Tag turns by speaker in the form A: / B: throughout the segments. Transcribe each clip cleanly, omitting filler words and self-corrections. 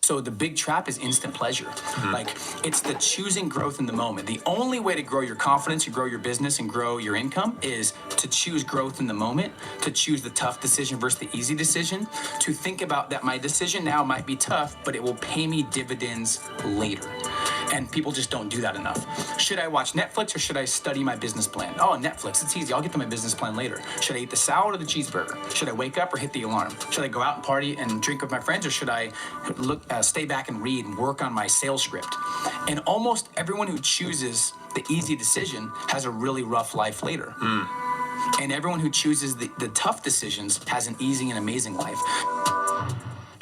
A: So the big trap is instant pleasure. Like, it's the choosing growth in the moment. The only way to grow your confidence, you grow your business, and grow your income is to choose growth in the moment, to choose the tough decision versus the easy decision, to think about that my decision now might be tough, but it will pay me dividends later. And people just don't do that enough. Should I watch Netflix or should I study my business plan? Oh, Netflix, it's easy. I'll get to my business plan later. Should I eat the salad or the cheeseburger? Should I wake up or hit the alarm? Should I go out and party and drink with my friends, or should I stay back and read and work on my sales script? And almost everyone who chooses the easy decision has a really rough life later. And everyone who chooses the tough decisions has an easy and amazing life.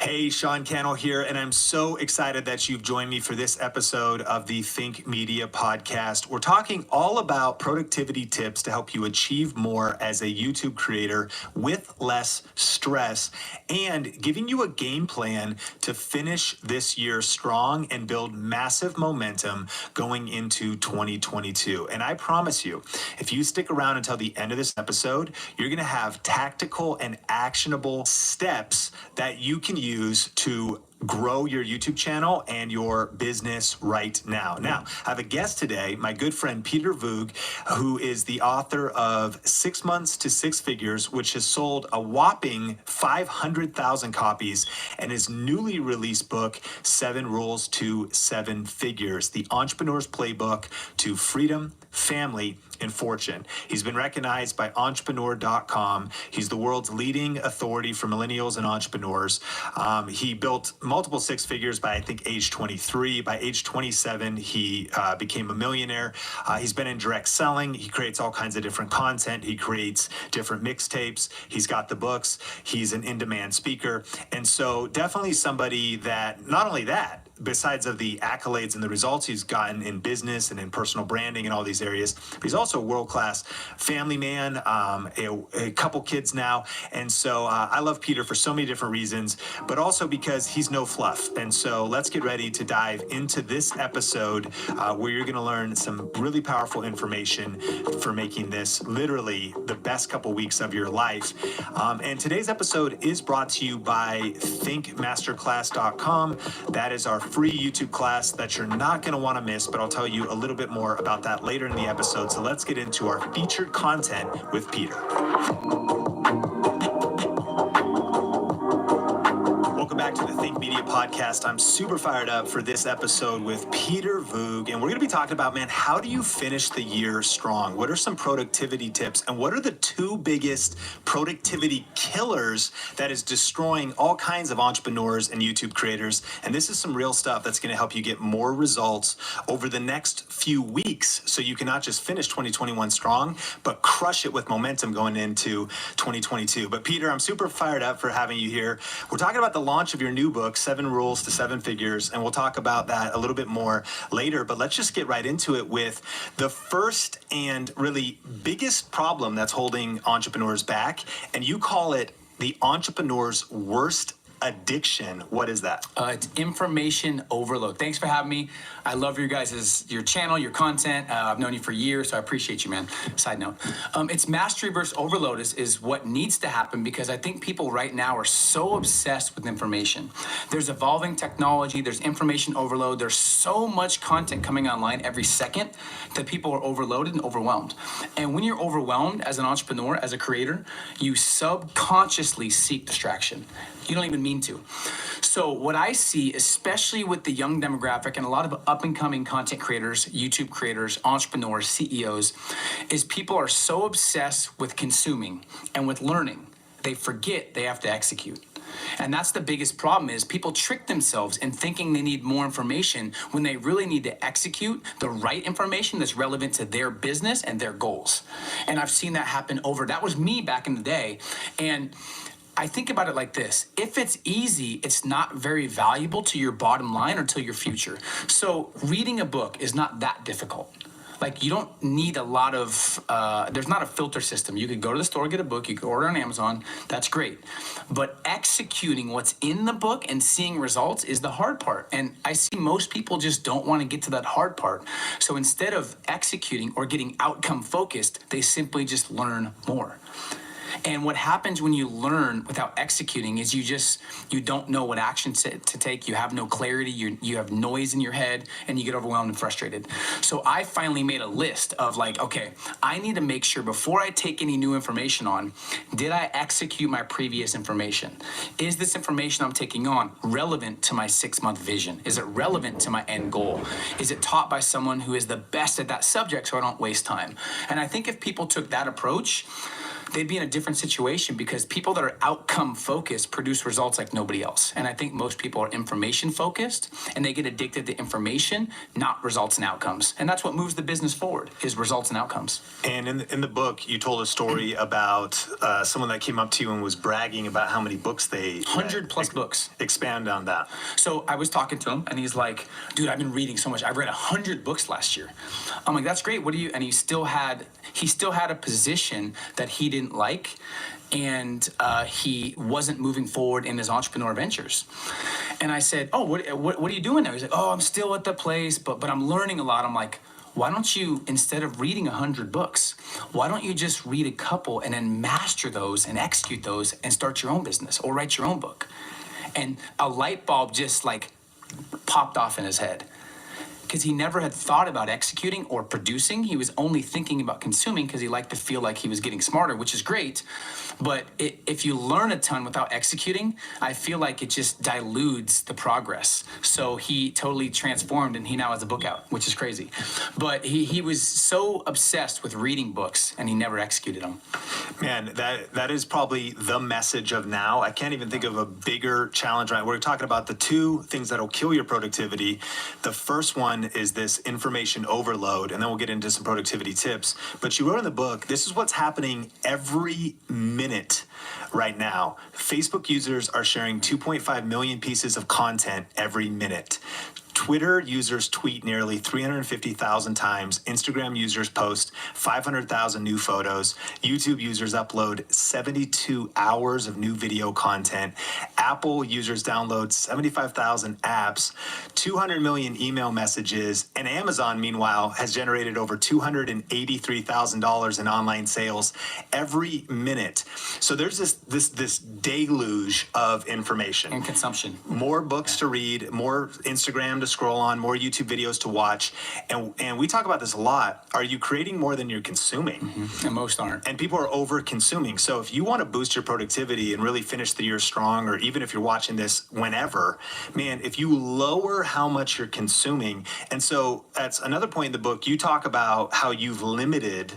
B: Hey, Sean Cannell here, and I'm so excited that you've joined me for this episode of the Think Media podcast. We're talking all about productivity tips to help you achieve more as a YouTube creator with less stress, and giving you a game plan to finish this year strong and build massive momentum going into 2022. And I promise you, if you stick around until the end of this episode, you're going to have tactical and actionable steps that you can use to grow your YouTube channel and your business right now. Now, I have a guest today, my good friend Peter Voog, who is the author of 6 Months to Six Figures, which has sold a whopping 500,000 copies, and his newly released book, 7 Rules to Seven Figures, the entrepreneur's playbook to freedom, family, and fortune. He's been recognized by entrepreneur.com. He's the world's leading authority for millennials and entrepreneurs. He built multiple six figures by, I think, age 23. By age 27, he became a millionaire. He's been in direct selling. He creates all kinds of different content. He creates different mixtapes. He's got the books. He's an in-demand speaker. And so definitely somebody that, not only that, besides of the accolades and the results he's gotten in business and in personal branding and all these areas, but he's also a world-class family man, a couple kids now. And so I love Peter for so many different reasons, but also because he's no fluff. And so let's get ready to dive into this episode where you're going to learn some really powerful information for making this literally the best couple weeks of your life. And today's episode is brought to you by thinkmasterclass.com. That is our free YouTube class that you're not going to want to miss, but I'll tell you a little bit more about that later in the episode. So let's get into our featured content with Peter. Welcome back to the Think Media podcast. I'm super fired up for this episode with Peter Voog, and we're going to be talking about, man, how do you finish the year strong? What are some productivity tips, and what are the 2 biggest productivity killers that is destroying all kinds of entrepreneurs and YouTube creators? And this is some real stuff that's going to help you get more results over the next few weeks, so you can not just finish 2021 strong, but crush it with momentum going into 2022. But Peter, I'm super fired up for having you here. We're talking about the launch of your new book, 7 Rules to Seven Figures, and we'll talk about that a little bit more later, but let's just get right into it with the first and really biggest problem that's holding entrepreneurs back, and you call it the entrepreneur's worst addiction. What is that?
A: It's information overload. Thanks for having me. I love your channel, your content. I've known you for years, so I appreciate you, man. Side note. It's mastery versus overload is what needs to happen, because I think people right now are so obsessed with information. There's evolving technology, there's information overload, there's so much content coming online every second that people are overloaded and overwhelmed. And when you're overwhelmed as an entrepreneur, as a creator, you subconsciously seek distraction. You don't even mean to. So what I see, especially with the young demographic and a lot of up-and-coming content creators, YouTube creators, entrepreneurs, CEOs, is people are so obsessed with consuming and with learning, they forget they have to execute. And that's the biggest problem, is people trick themselves in thinking they need more information when they really need to execute the right information that's relevant to their business and their goals. And I've seen that happen that was me back in the day. And I think about it like this. If it's easy, it's not very valuable to your bottom line or to your future. So reading a book is not that difficult. Like, you don't need a lot of, there's not a filter system. You could go to the store, get a book, you could order on Amazon, that's great. But executing what's in the book and seeing results is the hard part. And I see most people just don't want to get to that hard part. So instead of executing or getting outcome focused, they simply just learn more. And what happens when you learn without executing is you don't know what action to take. You have no clarity. You have noise in your head, and you get overwhelmed and frustrated. So I finally made a list of like, okay, I need to make sure before I take any new information on, did I execute my previous information? Is this information I'm taking on relevant to my 6-month vision? Is it relevant to my end goal? Is it taught by someone who is the best at that subject so I don't waste time? And I think if people took that approach, they'd be in a different situation, because people that are outcome focused produce results like nobody else. And I think most people are information focused, and they get addicted to information, not results and outcomes. And that's what moves the business forward, is results and outcomes.
B: And in the book, you told a story about someone that came up to you and was bragging about how many books they
A: 100 plus books.
B: Expand on that.
A: So I was talking to him, and he's like, dude, I've been reading so much. I've read 100 books last year. I'm like, that's great. What do you, and he still had a position that he didn't like, and he wasn't moving forward in his entrepreneur ventures. And I said, oh, what are you doing now? He's like, oh, I'm still at the place, but I'm learning a lot. I'm like, why don't you, instead of reading 100 books, why don't you just read a couple and then master those and execute those and start your own business or write your own book? And a light bulb just like popped off in his head, because he never had thought about executing or producing. He was only thinking about consuming because he liked to feel like he was getting smarter, which is great. But if you learn a ton without executing, I feel like it just dilutes the progress. So he totally transformed, and he now has a book out, which is crazy. But he was so obsessed with reading books, and he never executed them.
B: Man, that is probably the message of now. I can't even think of a bigger challenge, right? We're talking about the two things that'll kill your productivity. The first one is this information overload, and then we'll get into some productivity tips. But you wrote in the book, this is what's happening every minute right now. Facebook users are sharing 2.5 million pieces of content every minute. Twitter users tweet nearly 350,000 times. Instagram users post 500,000 new photos. YouTube users upload 72 hours of new video content. Apple users download 75,000 apps, 200 million email messages, and Amazon, meanwhile, has generated over $283,000 in online sales every minute. So there's this deluge of information.
A: And consumption.
B: More books to read, more Instagram to scroll on, more YouTube videos to watch. And we talk about this a lot. Are you creating more than you're consuming?
A: Mm-hmm. And most aren't.
B: And people are over consuming. So if you want to boost your productivity and really finish the year strong, or even if you're watching this whenever, man, if you lower how much you're consuming. And so that's another point in the book. You talk about how you've limited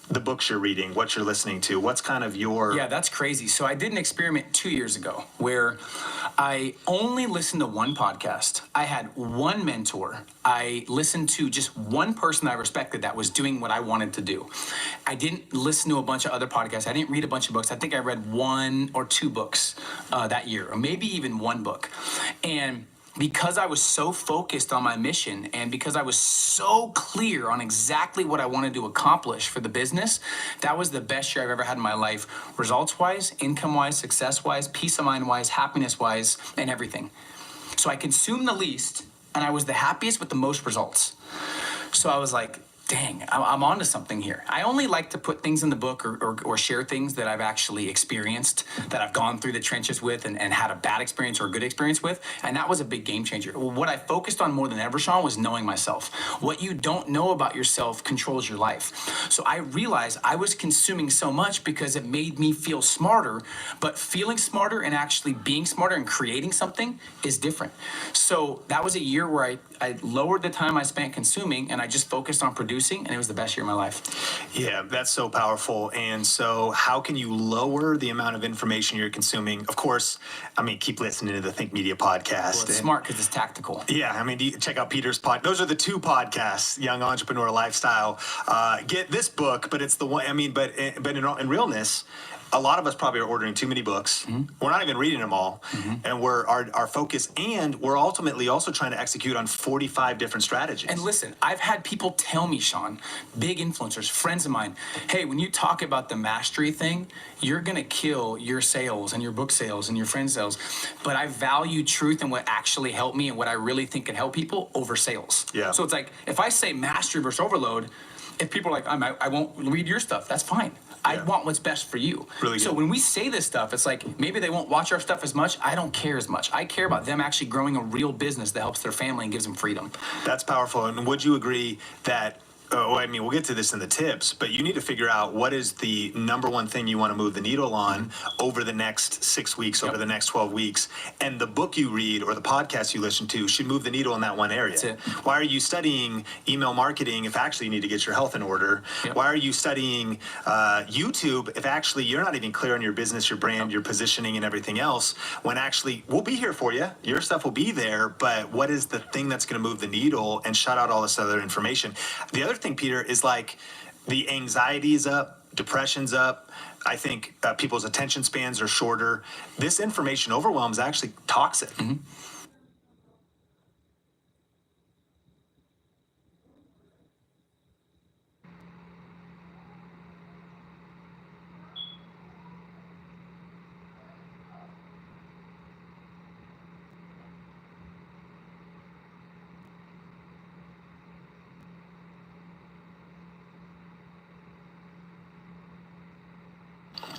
B: the books you're reading, what you're listening to. What's kind of your...
A: Yeah, that's crazy. So I did an experiment 2 years ago where I only listened to one podcast. I had one mentor. I listened to just one person I respected that was doing what I wanted to do. I didn't listen to a bunch of other podcasts. I didn't read a bunch of books. I think I read 1 or 2 books that year, or maybe even 1 book. And because I was so focused on my mission, and because I was so clear on exactly what I wanted to accomplish for the business, that was the best year I've ever had in my life, results-wise, income-wise, success-wise, peace of mind-wise, happiness-wise, and everything. So I consumed the least, and I was the happiest with the most results. So I was like, dang, I'm onto something here. I only like to put things in the book or share things that I've actually experienced, that I've gone through the trenches with and had a bad experience or a good experience with. And that was a big game changer. What I focused on more than ever, Sean, was knowing myself. What you don't know about yourself controls your life. So I realized I was consuming so much because it made me feel smarter, but feeling smarter and actually being smarter and creating something is different. So that was a year where I lowered the time I spent consuming, and I just focused on producing, and it was the best year of my life.
B: Yeah, that's so powerful. And so how can you lower the amount of information you're consuming? Of course, I mean, keep listening to the Think Media podcast.
A: Well, it's smart because it's tactical.
B: Yeah, I mean, check out Peter's pod. Those are the 2 podcasts, Young Entrepreneur Lifestyle. Get this book, but it's the one, I mean, but in realness, a lot of us probably are ordering too many books. Mm-hmm. We're not even reading them all. Mm-hmm. And our focus, and we're ultimately also trying to execute on 45 different strategies.
A: And listen, I've had people tell me, Sean, big influencers, friends of mine, hey, when you talk about the mastery thing, you're going to kill your sales and your book sales and your friend sales. But I value truth and what actually helped me and what I really think can help people over sales.
B: Yeah.
A: So it's like, if I say mastery versus overload, if people are like, I won't read your stuff, that's fine. I
B: Yeah.
A: want what's best for you.
B: Really
A: So
B: good.
A: when we say this stuff, it's like maybe they won't watch our stuff as much. I don't care as much. I care about them actually growing a real business that helps their family and gives them freedom.
B: That's powerful. And would you agree that, I mean, we'll get to this in the tips, but you need to figure out what is the number one thing you want to move the needle on over the next 6 weeks, over the next 12 weeks. And the book you read or the podcast you listen to should move the needle in that one area.
A: That's it.
B: Why are you studying email marketing if actually you need to get your health in order?
A: Yep.
B: Why are you studying YouTube if actually you're not even clear on your business, your brand, your positioning, and everything else? When actually we'll be here for you. Your stuff will be there, but what is the thing that's going to move the needle and shut out all this other information? The other thing, Peter, is like the anxiety is up, depression's up. I think people's attention spans are shorter. This information overwhelm is actually toxic.
A: Mm-hmm.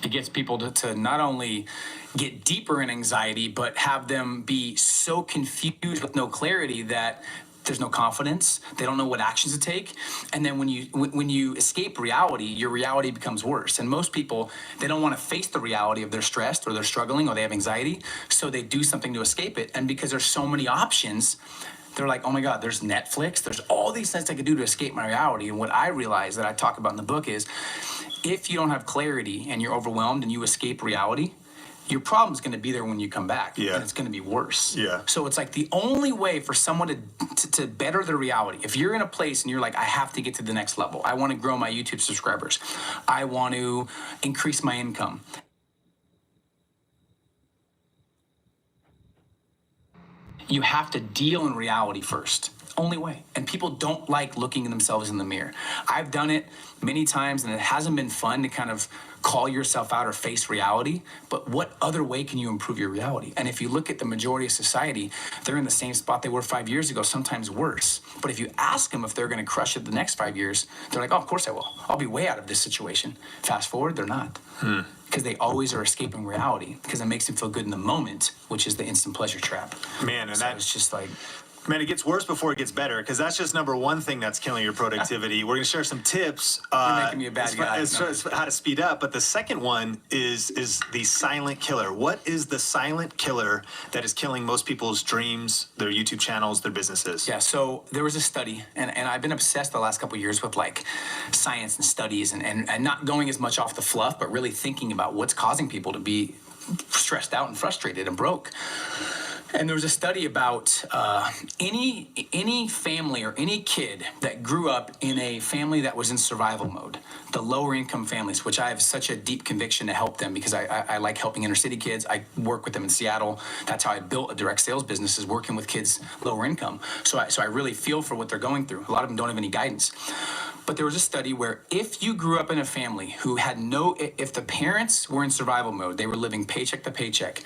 A: It gets people to not only get deeper in anxiety, but have them be so confused with no clarity that there's no confidence. They don't know what actions to take. And then when you escape reality, your reality becomes worse. And most people, they don't want to face the reality of they're stressed or they're struggling or they have anxiety. So they do something to escape it. And because there's so many options, they're like, oh my God, there's Netflix. There's all these things I could do to escape my reality. And what I realize that I talk about in the book is if you don't have clarity and you're overwhelmed and you escape reality, your problem's going to be there when you come back.
B: Yeah.
A: And it's going to be worse.
B: Yeah.
A: So it's like the only way for someone to better their reality, if you're in a place and you're like, I have to get to the next level. I want to grow my YouTube subscribers. I want to increase my income. You have to deal in reality first. Only way. And people don't like looking at themselves in the mirror. I've done it many times and it hasn't been fun to kind of call yourself out or face reality. But what other way can you improve your reality? And if you look at the majority of society, they're in the same spot they were 5 years ago, sometimes worse. But if you ask them if they're going to crush it the next 5 years, they're like, oh, of course I will. I'll be way out of this situation. Fast forward, they're not. Because they always are escaping reality because it makes them feel good in the moment, which is the instant pleasure trap.
B: Man, and
A: So
B: that
A: it's just like,
B: Man, it gets worse before it gets better because that's just number one thing that's killing your productivity. We're going to share some tips
A: You're making me a bad guy.
B: as how to speed up. But the second one is the silent killer. What is the silent killer that is killing most people's dreams, their YouTube channels, their businesses?
A: yeah, so there was a study, and I've been obsessed the last couple of years with like science and studies and not going as much off the fluff, but really thinking about what's causing people to be stressed out and frustrated and broke. And there was a study about any family or any kid that grew up in a family that was in survival mode, the lower income families, which I have such a deep conviction to help them because I like helping inner city kids. I work with them in Seattle. That's how I built a direct sales business, is working with kids lower income. So I really feel for what they're going through. A lot of them don't have any guidance. But there was a study where if you grew up in a family who had if the parents were in survival mode, they were living paycheck to paycheck,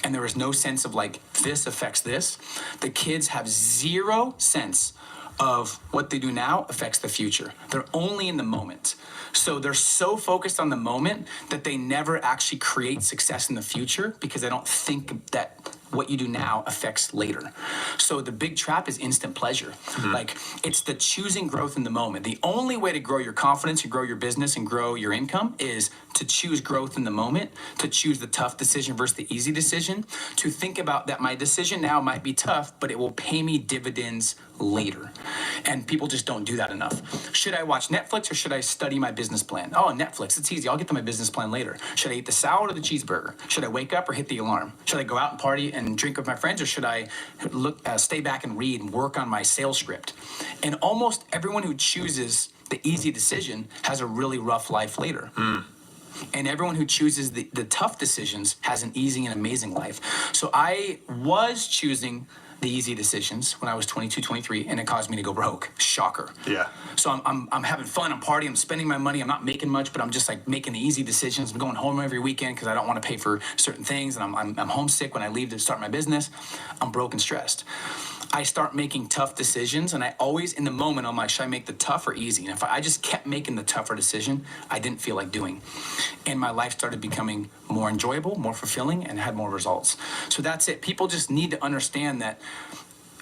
A: and there was no sense of like, this affects this, the kids have zero sense of what they do now affects the future. They're only in the moment. So they're so focused on the moment that they never actually create success in the future because they don't think that what you do now affects later. So the big trap is instant pleasure. Like, it's the choosing growth in the moment. The only way to grow your confidence, and grow your business, and grow your income is to choose growth in the moment, to choose the tough decision versus the easy decision, to think about that my decision now might be tough, but it will pay me dividends later. And people just don't do that enough. Should I watch Netflix or should I study my business plan? Oh, Netflix, it's easy. I'll get to my business plan later. Should I eat the salad or the cheeseburger? Should I wake up or hit the alarm? Should I go out and party and drink with my friends, or should I stay back and read and work on my sales script? And almost everyone who chooses the easy decision has a really rough life later. And everyone who chooses the tough decisions has an easy and amazing life. So I was choosing the easy decisions when I was 22, 23, and it caused me to go broke. Shocker.
B: Yeah.
A: So I'm having fun, I'm partying, I'm spending my money, I'm not making much, but I'm just like making the easy decisions. I'm going home every weekend because I don't want to pay for certain things, and I'm homesick when I leave to start my business. I'm broke and stressed. I start making tough decisions, and I always, in the moment, I'm like, should I make the tough or easy? And if I just kept making the tougher decision, I didn't feel like doing. And my life started becoming more enjoyable, more fulfilling, and had more results. So that's it. People just need to understand that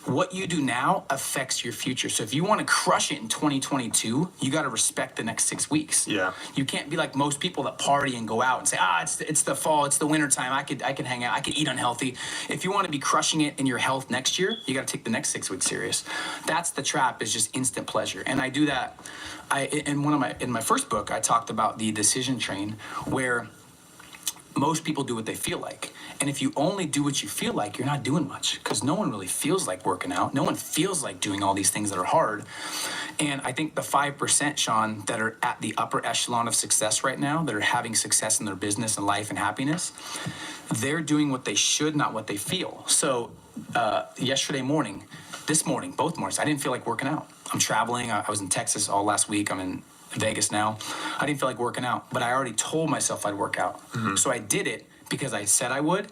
A: what you do now affects your future. So if you want to crush it in 2022, you got to respect the next 6 weeks.
B: Yeah.
A: You can't be like most people that party and go out and say, it's the fall, it's the winter time. I could hang out, I could eat unhealthy. If you want to be crushing it in your health next year, you got to take the next 6 weeks serious. That's the trap, is just instant pleasure. And I do that. In my first book, I talked about the decision train, where most people do what they feel like. And if you only do what you feel like, you're not doing much, because no one really feels like working out. No one feels like doing all these things that are hard. And I think the 5%, Sean, that are at the upper echelon of success right now, that are having success in their business and life and happiness, they're doing what they should, not what they feel. So this morning, both mornings, I didn't feel like working out. I'm traveling. I was in Texas all last week. I'm in Vegas now. I didn't feel like working out, but I already told myself I'd work out. So I did it because I said I would.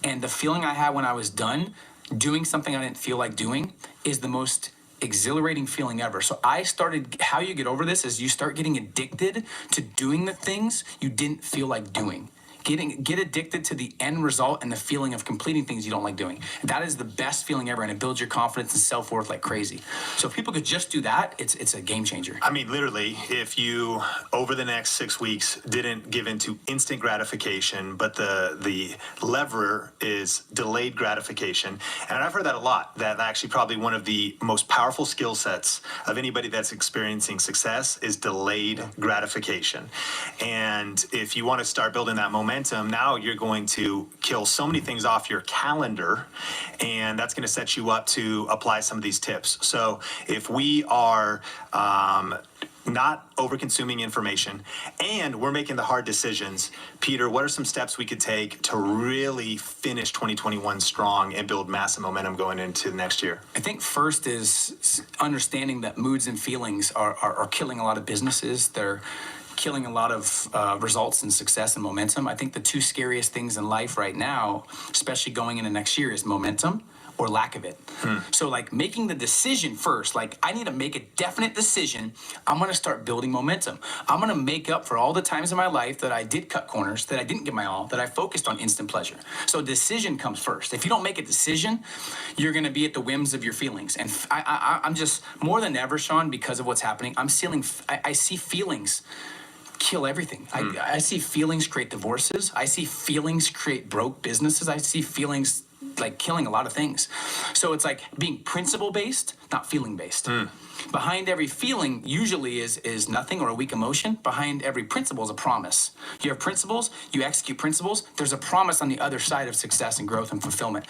A: And the feeling I had when I was done doing something I didn't feel like doing is the most exhilarating feeling ever. So how you get over this is you start getting addicted to doing the things you didn't feel like doing. Get addicted to the end result and the feeling of completing things you don't like doing. That is the best feeling ever, and it builds your confidence and self-worth like crazy. So if people could just do that, it's a game changer.
B: I mean, literally, if you, over the next 6 weeks, didn't give into instant gratification, but the lever is delayed gratification. And I've heard that a lot, that actually probably one of the most powerful skill sets of anybody that's experiencing success is delayed gratification. And if you want to start building that momentum, now you're going to kill so many things off your calendar, and that's going to set you up to apply some of these tips. So if we are not over-consuming information and we're making the hard decisions, Peter, what are some steps we could take to really finish 2021 strong and build massive momentum going into next year?
A: I think first is understanding that moods and feelings are killing a lot of businesses. They're killing a lot of results and success and momentum. I think the two scariest things in life right now, especially going into next year, is momentum or lack of it. So like making the decision first, like I need to make a definite decision. I'm going to start building momentum. I'm going to make up for all the times in my life that I did cut corners, that I didn't give my all, that I focused on instant pleasure. So decision comes first. If you don't make a decision, you're going to be at the whims of your feelings. And I'm just more than ever, Sean, because of what's happening, I see feelings kill everything. I see feelings create divorces. I see feelings create broke businesses. I see feelings like killing a lot of things. So it's like being principle based, not feeling based. Behind every feeling usually is nothing or a weak emotion. Behind every principle is a promise. You have principles, you execute principles, there's a promise on the other side of success and growth and fulfillment.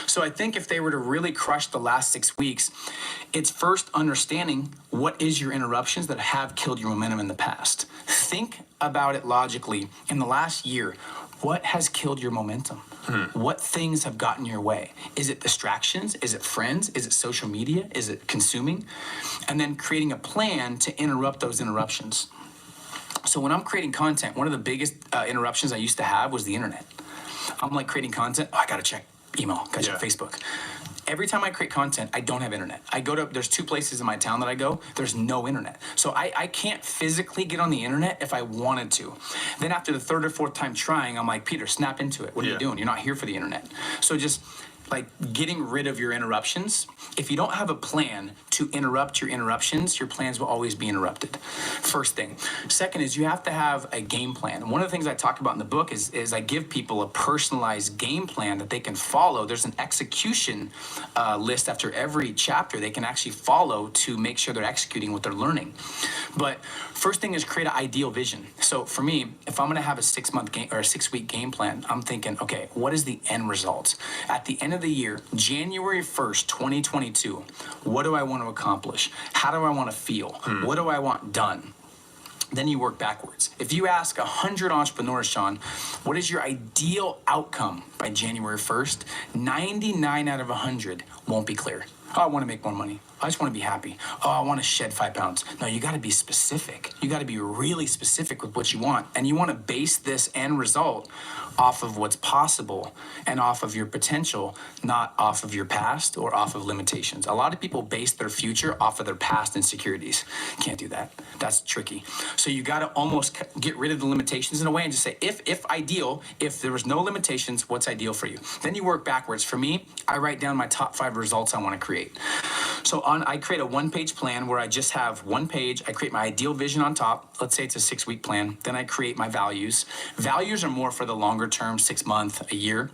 A: So I think if they were to really crush the last 6 weeks, it's first understanding what is your interruptions that have killed your momentum in the past. Think about it logically. In the last year, what has killed your momentum? What things have gotten your way? Is it distractions? Is it friends? Is it social media? Is it consuming? And then creating a plan to interrupt those interruptions. So when I'm creating content, one of the biggest interruptions I used to have was the internet. I'm like creating content. I got to check email, got to check Facebook. Every time I create content, I don't have internet. There's 2 places in my town that I go, there's no internet. So I can't physically get on the internet if I wanted to. Then after the 3rd or 4th time trying, I'm like, Peter, snap into it. What are you doing? You're not here for the internet. So just like getting rid of your interruptions. If you don't have a plan to interrupt your interruptions, your plans will always be interrupted. First thing. Second is you have to have a game plan. One of the things I talk about in the book is I give people a personalized game plan that they can follow. There's an execution list after every chapter they can actually follow to make sure they're executing what they're learning. But first thing is create an ideal vision. So for me, if I'm going to have a 6-month game or a 6-week game plan, I'm thinking, okay, what is the end result? At the end of the year, January 1st, 2022, what do I want to accomplish? How do I want to feel? What do I want done? Then you work backwards. If you ask 100 entrepreneurs, Sean, what is your ideal outcome by January 1st? 99 out of 100 won't be clear. Oh, I want to make more money. I just want to be happy. Oh, I want to shed 5 pounds. No, you got to be specific. You got to be really specific with what you want. And you want to base this end result off of what's possible and off of your potential, not off of your past or off of limitations. A lot of people base their future off of their past insecurities. Can't do that. That's tricky. So you got to almost get rid of the limitations in a way and just say, if there was no limitations, what's ideal for you? Then you work backwards. For me, I write down my top 5 results I want to create. So I create a 1-page plan where I just have 1 page. I create my ideal vision on top. Let's say it's a 6-week plan. Then I create my values. Values are more for the longer term, 6 month, a year.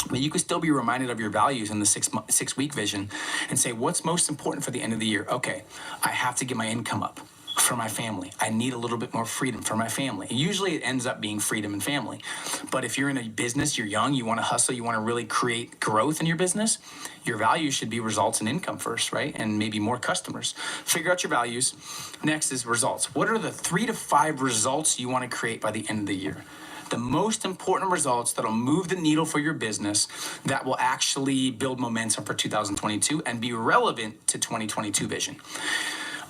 A: But you can still be reminded of your values in the 6-week vision and say, what's most important for the end of the year? Okay, I have to get my income up for my family. I need a little bit more freedom for my family. Usually it ends up being freedom and family. But if you're in a business, you're young, you want to hustle, you want to really create growth in your business, your values should be results and income first, right? And maybe more customers. Figure out your values. Next is results. What are the 3 to 5 results you want to create by the end of the year? The most important results that'll move the needle for your business, that will actually build momentum for 2022 and be relevant to 2022 vision.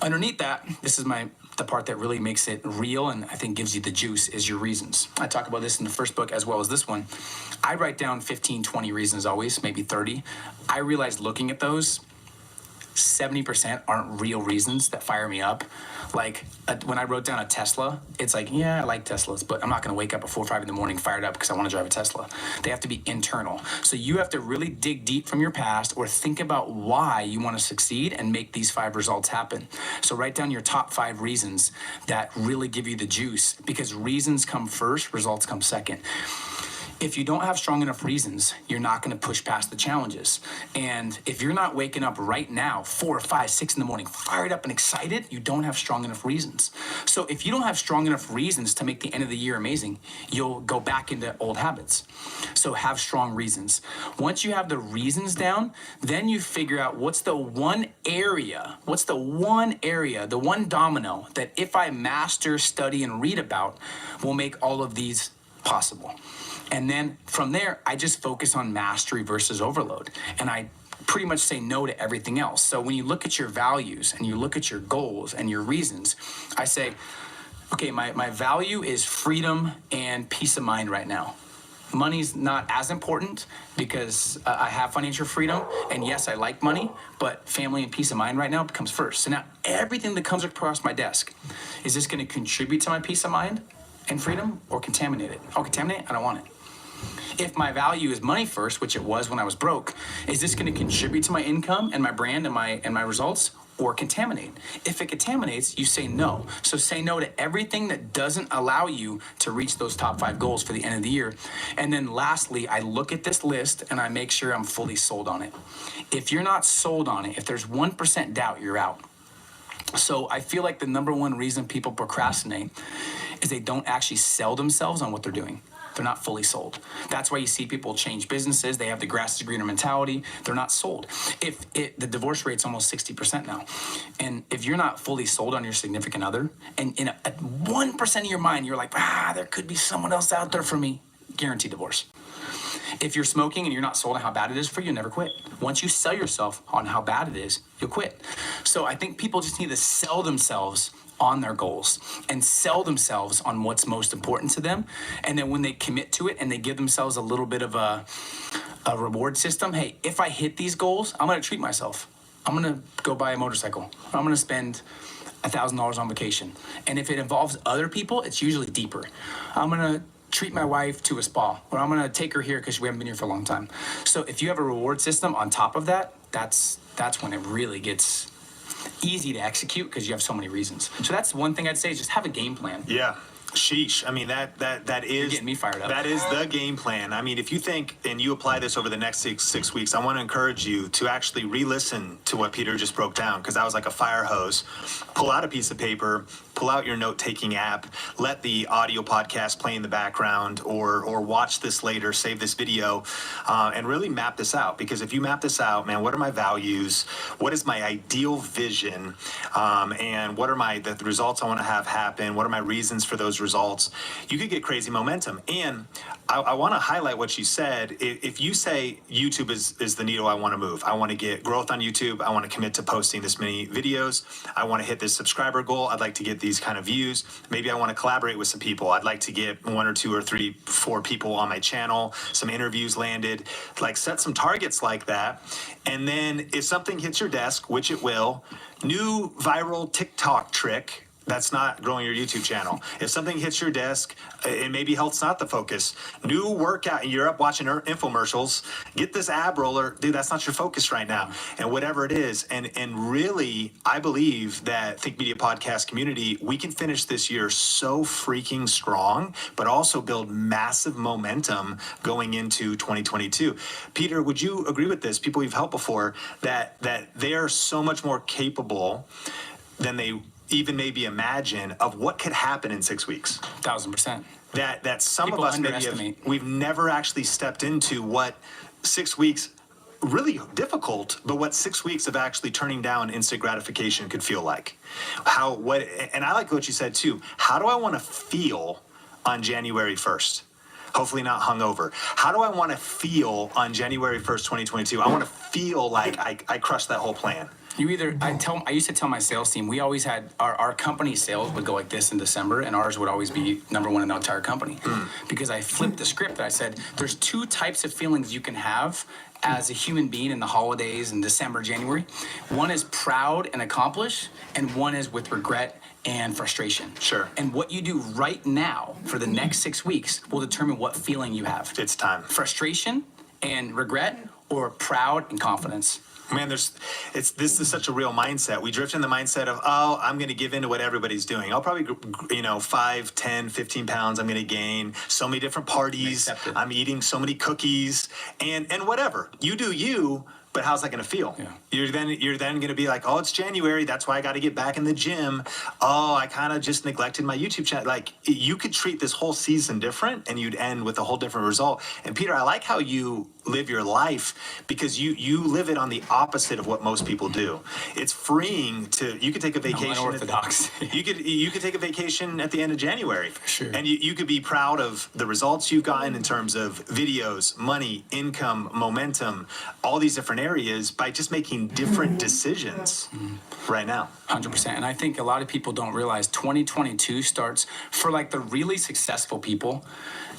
A: Underneath that, this is the part that really makes it real and I think gives you the juice, is your reasons. I talk about this in the first book as well as this one. I write down 15, 20 reasons always, maybe 30. I realized looking at those, 70% aren't real reasons that fire me up. Like when I wrote down a Tesla, it's like, yeah, I like Teslas, but I'm not going to wake up at 4 or 5 in the morning fired up because I want to drive a Tesla. They have to be internal. So you have to really dig deep from your past or think about why you want to succeed and make these 5 results happen. So write down your top 5 reasons that really give you the juice, because reasons come first, results come second. If you don't have strong enough reasons, you're not going to push past the challenges. And if you're not waking up right now, 4 or 5, 6 in the morning, fired up and excited, you don't have strong enough reasons. So if you don't have strong enough reasons to make the end of the year amazing, you'll go back into old habits. So have strong reasons. Once you have the reasons down, then you figure out what's the one domino that if I master, study, and read about, will make all of these possible. And then from there, I just focus on mastery versus overload. And I pretty much say no to everything else. So when you look at your values and you look at your goals and your reasons, I say, okay, my value is freedom and peace of mind right now. Money's not as important because I have financial freedom. And yes, I like money, but family and peace of mind right now comes first. So now everything that comes across my desk, is this going to contribute to my peace of mind and freedom or contaminate it? I'll contaminate it. I don't want it. If my value is money first, which it was when I was broke, is this going to contribute to my income and my brand and my results, or contaminate? If it contaminates, you say no. So say no to everything that doesn't allow you to reach those top 5 goals for the end of the year. And then lastly, I look at this list and I make sure I'm fully sold on it. If you're not sold on it, if there's 1% doubt, you're out. So I feel like the number one reason people procrastinate is they don't actually sell themselves on what they're doing. They're not fully sold. That's why you see people change businesses. They have the grass is greener mentality. They're not sold. The divorce rate's almost 60% now. And if you're not fully sold on your significant other, and at 1% of your mind, you're like, there could be someone else out there for me, guaranteed divorce. If you're smoking and you're not sold on how bad it is for you, never quit. Once you sell yourself on how bad it is, you'll quit. So I think people just need to sell themselves on their goals and sell themselves on what's most important to them. And then when they commit to it and they give themselves a little bit of a reward system, hey, if I hit these goals, I'm going to treat myself. I'm going to go buy a motorcycle. I'm going to spend $1,000 on vacation. And if it involves other people, it's usually deeper. I'm going to treat my wife to a spa, or I'm going to take her here because we haven't been here for a long time. So if you have a reward system on top of that, that's when it really gets easy to execute because you have so many reasons. So that's one thing I'd say, is just have a game plan.
B: Yeah. Sheesh. I mean, that is...
A: You're getting me fired up.
B: That is the game plan. I mean, if you think, and you apply this over the next six weeks, I want to encourage you to actually re-listen to what Peter just broke down, because that was like a fire hose. Pull out a piece of paper, pull out your note-taking app, let the audio podcast play in the background, or watch this later, save this video, and really map this out. Because if you map this out, man, what are my values? What is my ideal vision? And what are the results I want to have happen? What are my reasons for those those results, you could get crazy momentum. And I want to highlight what you said. If you say YouTube is the needle I want to move, I want to get growth on YouTube, I want to commit to posting this many videos, I want to hit this subscriber goal, I'd like to get these kind of views, maybe I want to collaborate with some people, I'd like to get 1 or 2 or 3, 4 people on my channel, some interviews landed, like set some targets like that. And then if something hits your desk, which it will, new viral TikTok trick, that's not growing your YouTube channel. If something hits your desk, and maybe health's not the focus, new workout, and you're up watching infomercials, get this ab roller, dude, that's not your focus right now. And whatever it is, and really, I believe that Think Media Podcast community, we can finish this year so freaking strong, but also build massive momentum going into 2022. Peter, would you agree with this? People you've helped before, that they are so much more capable than they even maybe imagine of what could happen in 6 weeks.
A: 1,000%.
B: That some
A: People
B: of us we've never actually stepped into what 6 weeks, really difficult, but what 6 weeks of actually turning down instant gratification could feel like. And I like what you said too. How do I want to feel on January 1st? Hopefully not hungover. How do I want to feel on January 1st, 2022? I want to feel like I crushed that whole plan.
A: I used to tell my sales team, we always had our company sales would go like this in December, and ours would always be number one in the entire company. Because I flipped the script. I said, there's 2 types of feelings you can have as a human being in the holidays in December, January. One is proud and accomplished, and one is with regret and frustration.
B: Sure.
A: And what you do right now for the next 6 weeks will determine what feeling you have.
B: It's time.
A: Frustration and regret, or proud and confidence.
B: Man, this is such a real mindset. We drift in the mindset of, oh, I'm going to give in to what everybody's doing. I'll probably, 5, 10, 15 pounds I'm going to gain. So many different parties. I'm eating so many cookies and whatever. You do you, but how's that going to feel?
A: Yeah.
B: You're then going to be like, oh, it's January. That's why I got to get back in the gym. Oh, I kind of just neglected my YouTube channel. Like, you could treat this whole season different, and you'd end with a whole different result. And Peter, I like how you live your life, because you live it on the opposite of what most people do. It's freeing you could take a vacation.
A: I'm unorthodox.
B: You could take a vacation at the end of January.
A: For sure.
B: And you could be proud of the results you've gotten in terms of videos, money, income, momentum, all these different areas by just making different decisions right now.
A: 100%. And I think a lot of people don't realize 2022 starts for like the really successful people.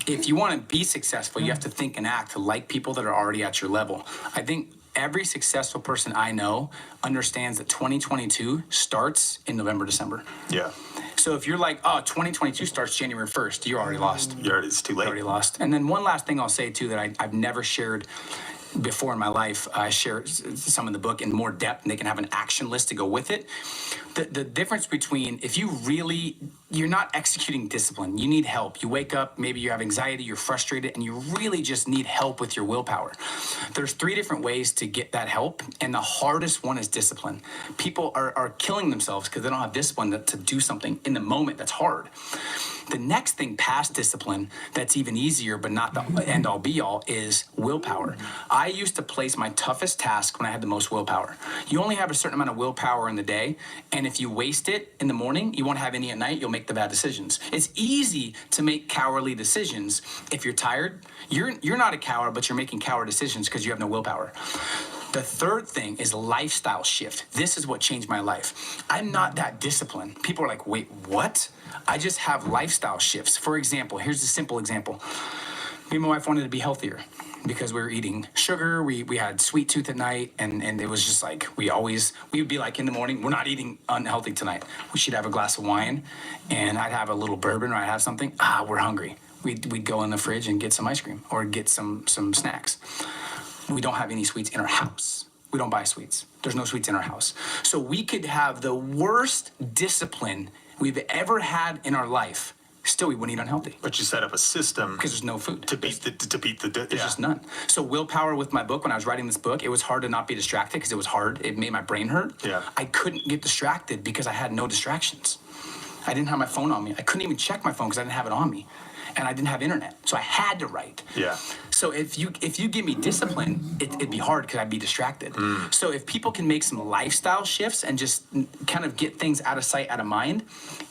A: If you want to be successful, you have to think and act like people that are already at your level. I think every successful person I know understands that 2022 starts in November, December.
B: Yeah.
A: So if you're like, oh, 2022 starts January 1st, you're already lost.
B: It's too late.
A: You're already lost. And then one last thing I'll say too that I've never shared before in my life. I share some in the book in more depth, and they can have an action list to go with it. The difference between if you're not executing discipline, you need help. You wake up, maybe you have anxiety, you're frustrated, and you really just need help with your willpower. There's 3 different ways to get that help, and the hardest one is discipline. People are killing themselves because they don't have discipline to do something in the moment that's hard. The next thing past discipline that's even easier, but not the end all be all, is willpower. I used to place my toughest task when I had the most willpower. You only have a certain amount of willpower in the day, and if you waste it in the morning, you won't have any at night, you'll make the bad decisions. It's easy to make cowardly decisions if you're tired. You're not a coward, but you're making coward decisions because you have no willpower. The third thing is lifestyle shift. This is what changed my life. I'm not that disciplined. People are like, wait, what? I just have lifestyle shifts. For example, here's a simple example. Me and my wife wanted to be healthier because we were eating sugar. We had sweet tooth at night, and it was just like we would be like in the morning, we're not eating unhealthy tonight. We should have a glass of wine, and I'd have a little bourbon, or I'd have something. We're hungry. We'd go in the fridge and get some ice cream or get some snacks. We don't have any sweets in our house. We don't buy sweets. There's no sweets in our house. So we could have the worst discipline we've ever had in our life. Still, we wouldn't eat unhealthy.
B: But you set up a system
A: because there's no food
B: to beat the
A: there's just none. So willpower with my book, when I was writing this book, it was hard to not be distracted because it was hard. It made my brain hurt.
B: Yeah.
A: I couldn't get distracted because I had no distractions. I didn't have my phone on me. I couldn't even check my phone because I didn't have it on me. And I didn't have internet, so I had to write.
B: Yeah.
A: So if you give me discipline, it'd be hard because I'd be distracted. So if people can make some lifestyle shifts and just kind of get things out of sight, out of mind,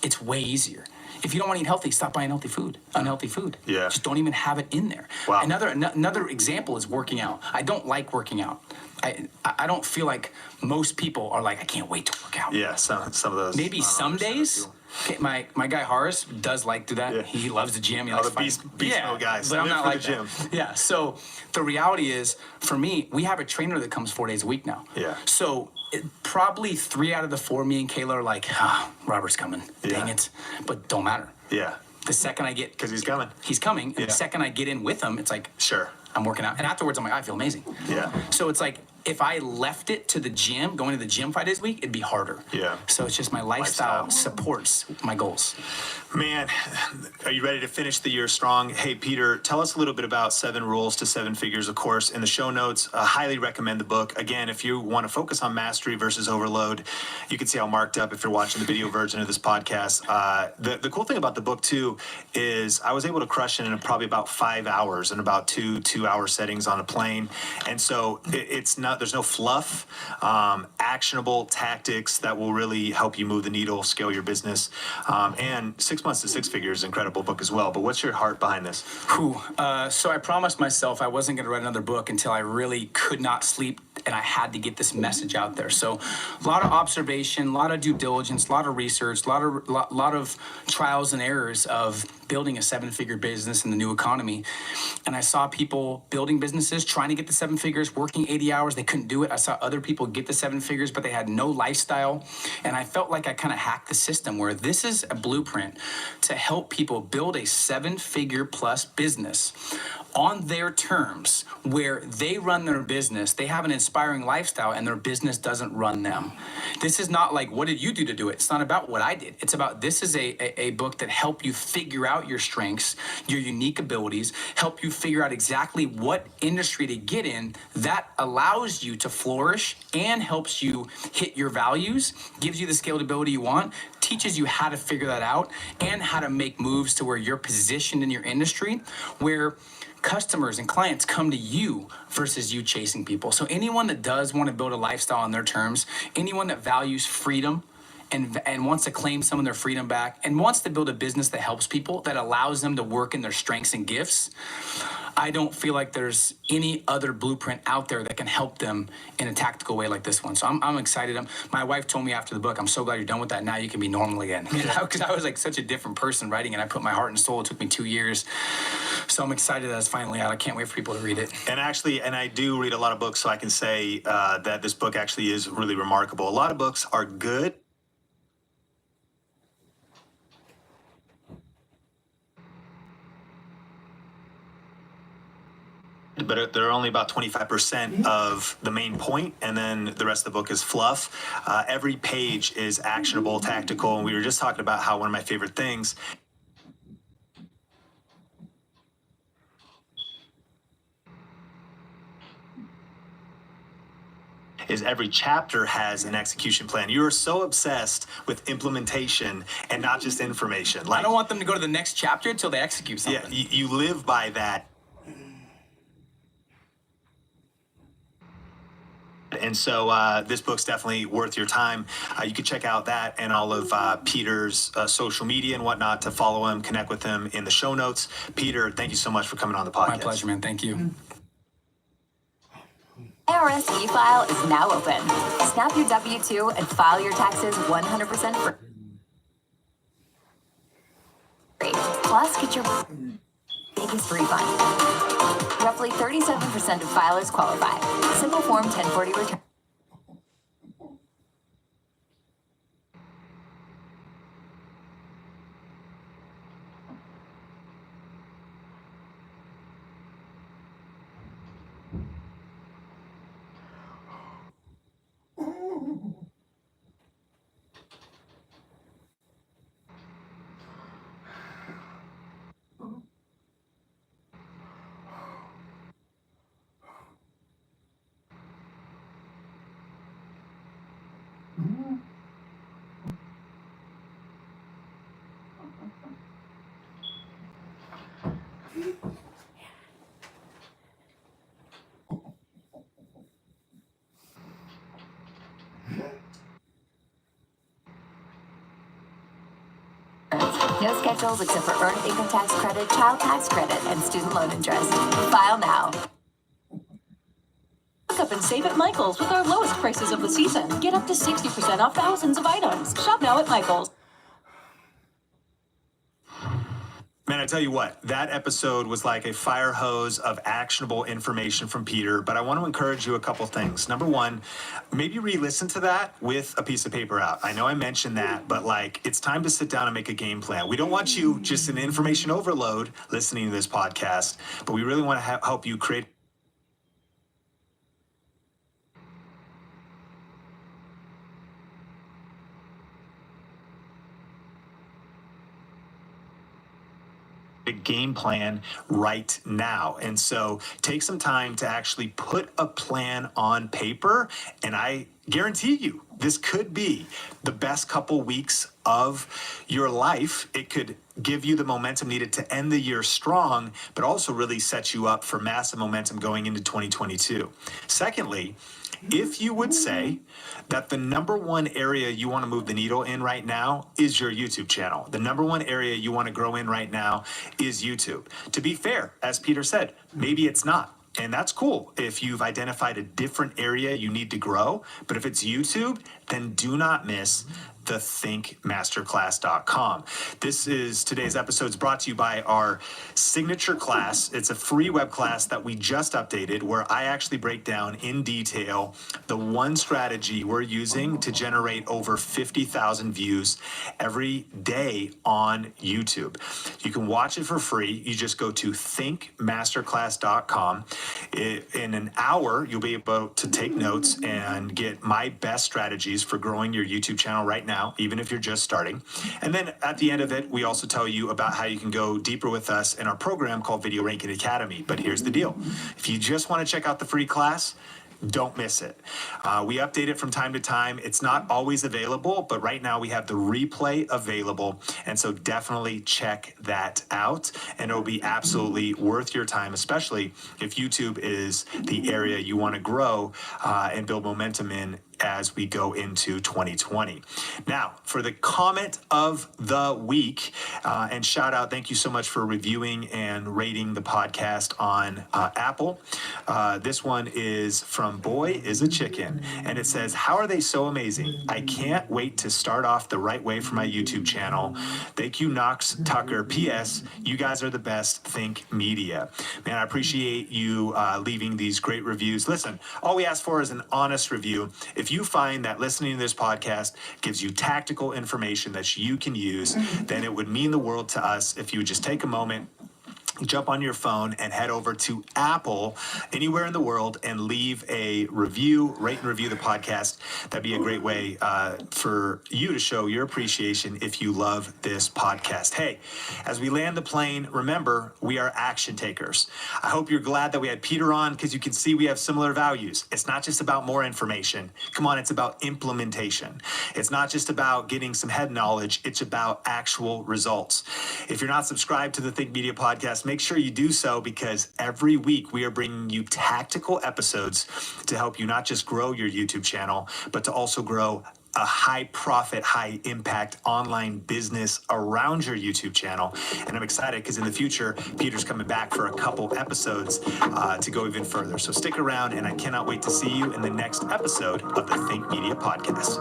A: it's way easier. If you don't want to eat healthy, stop buying unhealthy food.
B: Yeah.
A: Just don't even have it in there.
B: Wow.
A: Another example is working out. I don't like working out. I don't feel like most people are like, I can't wait to work out.
B: Yeah, some of those.
A: Maybe some days. Okay, my guy Horace does like to do that.
B: Yeah.
A: He loves the gym. He
B: All
A: likes
B: the beast mode guys.
A: But I'm
B: Live
A: not
B: for
A: like
B: the gym.
A: that. Yeah. So the reality is, for me, we have a trainer that comes 4 days a week now.
B: Yeah.
A: So probably 3 out of the 4, me and Kayla are like, Robert's coming. Dang
B: Yeah.
A: it. But don't matter.
B: Yeah,
A: The second I get,
B: because he's coming.
A: he's coming, and
B: Yeah.
A: the second I get in with him, it's like,
B: Sure.
A: I'm working out. And afterwards, I'm like, I feel amazing.
B: Yeah.
A: So it's like, if I left it to the gym, going to the gym 5 days a week, it'd be harder.
B: Yeah.
A: So it's just my lifestyle supports my goals.
B: Man, are you ready to finish the year strong? Hey, Peter, tell us a little bit about 7 Rules to 7 Figures. Of course, in the show notes, highly recommend the book. Again, if you want to focus on mastery versus overload, you can see how marked up if you're watching the video version of this podcast. The cool thing about the book, too, is I was able to crush it in probably about 5 hours and about 2-hour settings on a plane. And so it's not, there's no fluff, actionable tactics that will really help you move the needle, scale your business. And 6 Months to 6 Figures is an incredible book as well. But what's your heart behind this?
A: So I promised myself I wasn't going to write another book until I really could not sleep, and I had to get this message out there. So a lot of observation, a lot of due diligence, a lot of research, a lot of trials and errors of building a 7-figure business in the new economy. And I saw people building businesses, trying to get the 7 figures, working 80 hours. They couldn't do it. I saw other people get the 7 figures, but they had no lifestyle. And I felt like I kind of hacked the system, where this is a blueprint to help people build a 7-figure plus business on their terms, where they run their business, they have an inspiring lifestyle, and their business doesn't run them. This is not like, what did you do to do it? It's not about what I did. It's about, this is a book that help you figure out your strengths, your unique abilities, help you figure out exactly what industry to get in that allows you to flourish and helps you hit your values, gives you the scalability you want, teaches you how to figure that out, and how to make moves to where you're positioned in your industry, where customers and clients come to you versus you chasing people. So anyone that does want to build a lifestyle on their terms, anyone that values freedom and wants to claim some of their freedom back, and wants to build a business that helps people, that allows them to work in their strengths and gifts, I don't feel like there's any other blueprint out there that can help them in a tactical way like this one. So I'm excited. My wife told me after the book, I'm so glad you're done with that. Now you can be normal again. Because I was like such a different person writing, and I put my heart and soul. It took me 2 years. So I'm excited that it's finally out. I can't wait for people to read it.
B: And actually, and I do read a lot of books, so I can say that this book actually is really remarkable. A lot of books are good. But they're only about 25% of the main point, and then the rest of the book is fluff. Every page is actionable, tactical, and we were just talking about how one of my favorite things is every chapter has an execution plan. You are so obsessed with implementation and not just information.
A: I don't want them to go to the next chapter until they execute something.
B: Yeah, you live by that. And so this book's definitely worth your time. You can check out that and all of Peter's social media and whatnot to follow him, connect with him in the show notes. Peter, thank you so much for coming on the podcast.
A: My pleasure, man. Thank you.
C: IRS e-file is now open. Snap your W-2 and file your taxes 100% free. Plus, get your biggest refund. Roughly 37% of filers qualify. Simple Form 1040 return. No schedules except for earned income tax credit, child tax credit, and student loan interest. File now.
D: Look up and save at Michael's with our lowest prices of the season. Get up to 60% off thousands of items. Shop now at Michael's.
B: Man, I tell you what, that episode was like a fire hose of actionable information from Peter, but I want to encourage you a couple things. Number one, maybe re-listen to that with a piece of paper out. I know I mentioned that, but like, it's time to sit down and make a game plan. We don't want you just in information overload listening to this podcast, but we really want to help you create a game plan right now. And so take some time to actually put a plan on paper. And I guarantee you, this could be the best couple weeks of your life. It could give you the momentum needed to end the year strong, but also really set you up for massive momentum going into 2022. Secondly, if you would say that the number one area you want to move the needle in right now is your YouTube channel, the number one area you want to grow in right now is YouTube. To be fair, as Peter said, maybe it's not. And that's cool if you've identified a different area you need to grow. But if it's YouTube, then do not miss the thinkmasterclass.com. Today's episode is brought to you by our signature class. It's a free web class that we just updated where I actually break down in detail the one strategy we're using to generate over 50,000 views every day on YouTube. You can watch it for free. You just go to thinkmasterclass.com. In an hour, you'll be able to take notes and get my best strategies for growing your YouTube channel right now, even if you're just starting. And then at the end of it, we also tell you about how you can go deeper with us in our program called Video Ranking Academy. But here's the deal. If you just want to check out the free class, don't miss it. We update it from time to time. It's not always available, but right now we have the replay available. And so definitely check that out. And it'll be absolutely worth your time, especially if YouTube is the area you want to grow and build momentum in as we go into 2020. Now, for the comment of the week, and shout out, thank you so much for reviewing and rating the podcast on Apple. This one is from Boy is a Chicken, and it says, how are they so amazing? I can't wait to start off the right way for my YouTube channel. Thank you, Knox Tucker. P.S. You guys are the best. Think Media. Man, I appreciate you leaving these great reviews. Listen, all we ask for is an honest review. If you find that listening to this podcast gives you tactical information that you can use, then it would mean the world to us if you would just take a moment, jump on your phone and head over to Apple, anywhere in the world, and leave a review, rate and review the podcast. That'd be a great way for you to show your appreciation if you love this podcast. Hey, as we land the plane, remember, we are action takers. I hope you're glad that we had Peter on because you can see we have similar values. It's not just about more information. Come on, it's about implementation. It's not just about getting some head knowledge. It's about actual results. If you're not subscribed to the Think Media podcast, make sure you do so because every week we are bringing you tactical episodes to help you not just grow your YouTube channel, but to also grow a high profit, high impact online business around your YouTube channel. And I'm excited because in the future, Peter's coming back for a couple episodes to go even further. So stick around and I cannot wait to see you in the next episode of the Think Media Podcast.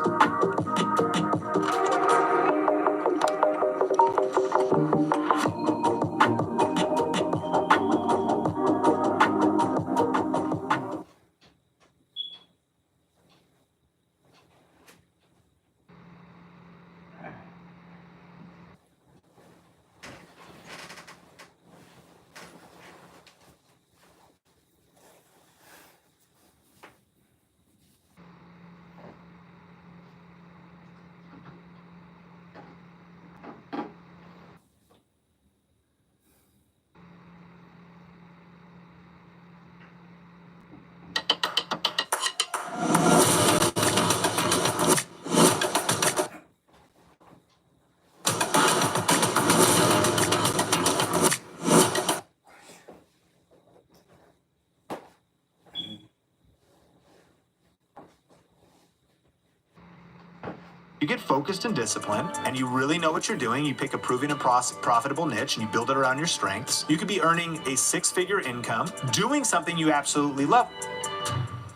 B: You get focused and disciplined, and you really know what you're doing. You pick a proven and profitable niche, and you build it around your strengths. You could be earning a six-figure income, doing something you absolutely love.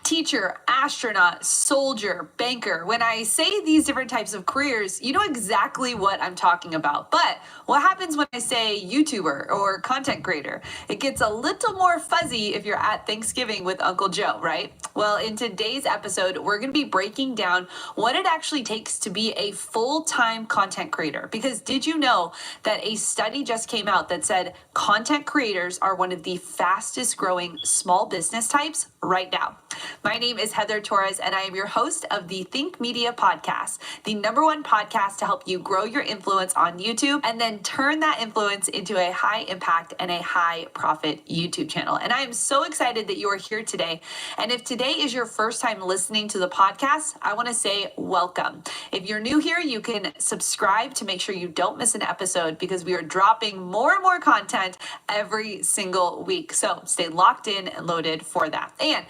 E: Teacher, astronaut, soldier, banker. When I say these different types of careers, you know exactly what I'm talking about. But what happens when I say YouTuber or content creator? It gets a little more fuzzy if you're at Thanksgiving with Uncle Joe, right? Well, in today's episode, we're going to be breaking down what it actually takes to be a full-time content creator. Because did you know that a study just came out that said content creators are one of the fastest growing small business types right now? My name is Heather Torres, and I am your host of the Think Media Podcast, the #1 podcast to help you grow your influence on YouTube and then turn that influence into a high impact and a high profit YouTube channel. And I am so excited that you are here today. And if today is your first time listening to the podcast, I want to say welcome. If you're new here, you can subscribe to make sure you don't miss an episode because we are dropping more and more content every single week. So stay locked in and loaded for that. And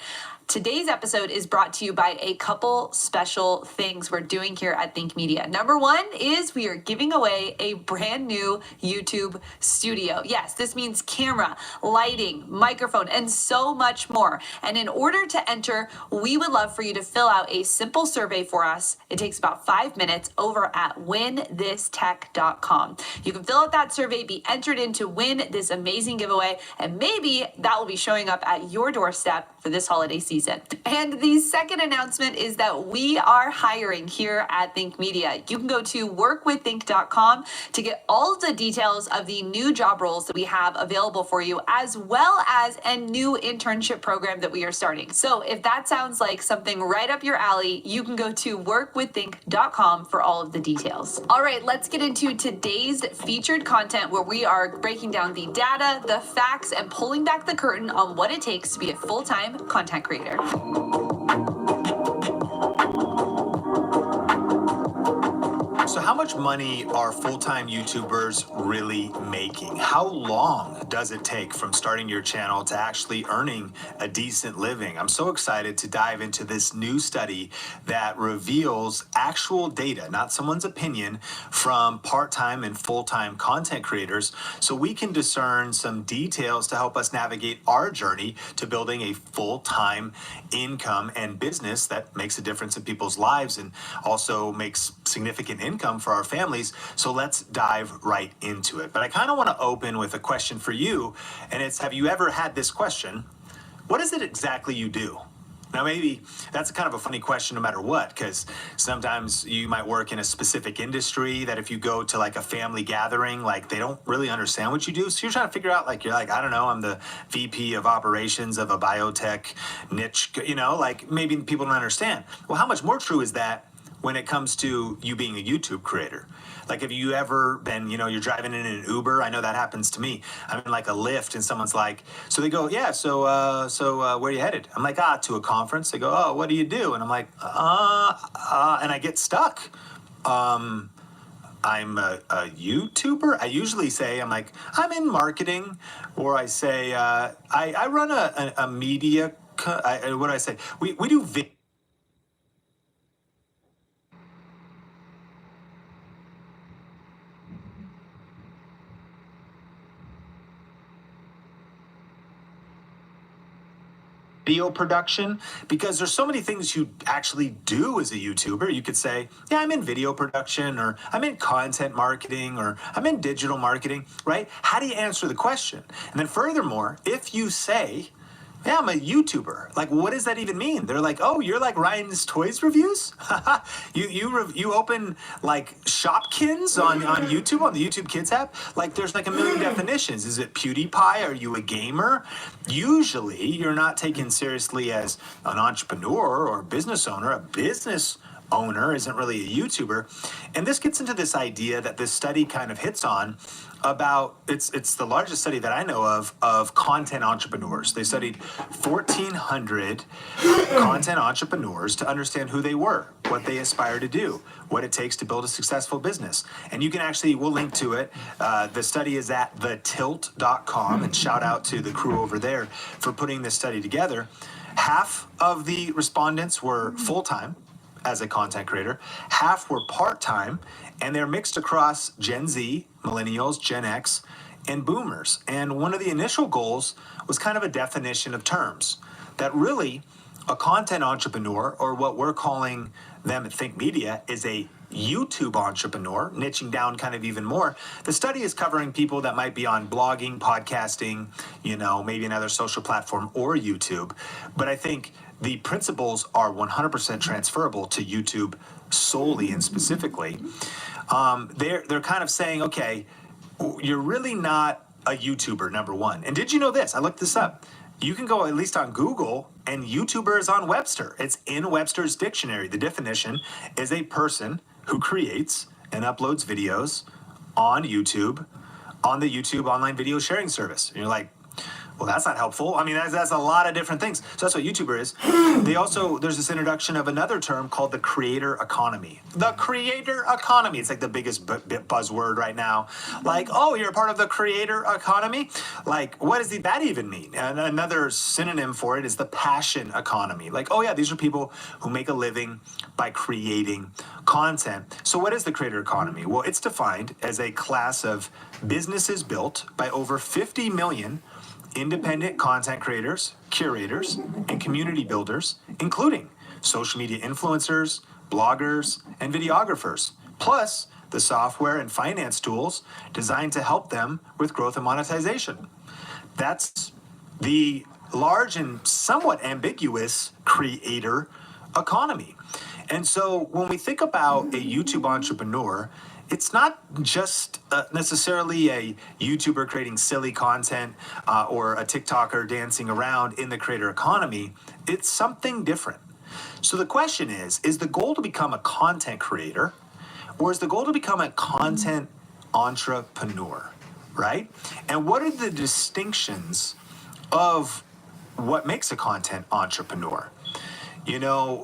E: today's episode is brought to you by a couple special things we're doing here at Think Media. #1 is we are giving away a brand new YouTube studio. Yes, this means camera, lighting, microphone, and so much more. And in order to enter, we would love for you to fill out a simple survey for us. It takes about 5 minutes over at winthistech.com. You can fill out that survey, be entered in to win this amazing giveaway, and maybe that will be showing up at your doorstep for this holiday season. And the second announcement is that we are hiring here at Think Media. You can go to workwiththink.com to get all of the details of the new job roles that we have available for you, as well as a new internship program that we are starting. So if that sounds like something right up your alley, you can go to workwiththink.com for all of the details. All right, let's get into today's featured content where we are breaking down the data, the facts, and pulling back the curtain on what it takes to be a full-time content creator.
B: So how much money are full-time YouTubers really making? How long does it take from starting your channel to actually earning a decent living? I'm so excited to dive into this new study that reveals actual data, not someone's opinion, from part-time and full-time content creators, so we can discern some details to help us navigate our journey to building a full-time income and business that makes a difference in people's lives and also makes significant income for our families. So let's dive right into it. But I kind of want to open with a question for you, and it's, have you ever had this question? What is it exactly you do? Now, maybe that's kind of a funny question no matter what, because sometimes you might work in a specific industry that if you go to like a family gathering, like they don't really understand what you do. So you're trying to figure out, like, you're like, I don't know, I'm the VP of operations of a biotech niche, you know, like maybe people don't understand. Well, how much more true is that when it comes to you being a YouTube creator? Like, have you ever been, you know, you're driving in an Uber? I know that happens to me. I'm in like a Lyft and someone's like, so they go, yeah, so where are you headed? I'm like, to a conference. They go, oh, what do you do? And I'm like, and I get stuck. I'm a YouTuber. I usually say, I'm like, I'm in marketing, or I say, I run a media, what do I say? We do video production, because there's so many things you actually do as a YouTuber. You could say, yeah, I'm in video production, or I'm in content marketing, or I'm in digital marketing, right? How do you answer the question? And then furthermore, if you say, yeah, I'm a YouTuber, like, what does that even mean? They're like, oh, you're like Ryan's Toys Reviews? you open like Shopkins on YouTube, on the YouTube Kids app? Like, there's like a million definitions. Is it PewDiePie? Are you a gamer? Usually, you're not taken seriously as an entrepreneur or a business owner. A business owner isn't really a YouTuber. And this gets into this idea that this study kind of hits on about, it's the largest study that I know of content entrepreneurs. They studied 1,400 content entrepreneurs to understand who they were, what they aspire to do, what it takes to build a successful business. And you can actually, we'll link to it. The study is at thetilt.com, and shout out to the crew over there for putting this study together. Half of the respondents were full-time, as a content creator, half were part-time, and they're mixed across Gen Z, millennials, Gen X, and boomers. And one of the initial goals was kind of a definition of terms that really a content entrepreneur, or what we're calling them at Think Media, is a YouTube entrepreneur, niching down kind of even more. The study is covering people that might be on blogging, podcasting, maybe another social platform or YouTube. But I think the principles are 100% transferable to YouTube solely and specifically. They're kind of saying, okay, you're really not a YouTuber, number one. And did you know this? I looked this up. You can go at least on Google, and YouTuber is on Webster. It's in Webster's dictionary. The definition is a person who creates and uploads videos on YouTube, on the YouTube online video sharing service. And you're like, well, that's not helpful. I mean, that's a lot of different things. So that's what YouTuber is. There's this introduction of another term called the creator economy. The creator economy. It's like the biggest buzzword right now. Like, oh, you're a part of the creator economy? Like, what does that even mean? And another synonym for it is the passion economy. Like, oh yeah, these are people who make a living by creating content. So what is the creator economy? Well, it's defined as a class of businesses built by over 50 million independent content creators, curators, and community builders, including social media influencers, bloggers, and videographers, plus the software and finance tools designed to help them with growth and monetization. That's the large and somewhat ambiguous creator economy. And so when we think about a YouTube entrepreneur, it's not just necessarily a YouTuber creating silly content or a TikToker dancing around in the creator economy. It's something different. So the question is the goal to become a content creator, or is the goal to become a content entrepreneur, right? And what are the distinctions of what makes a content entrepreneur?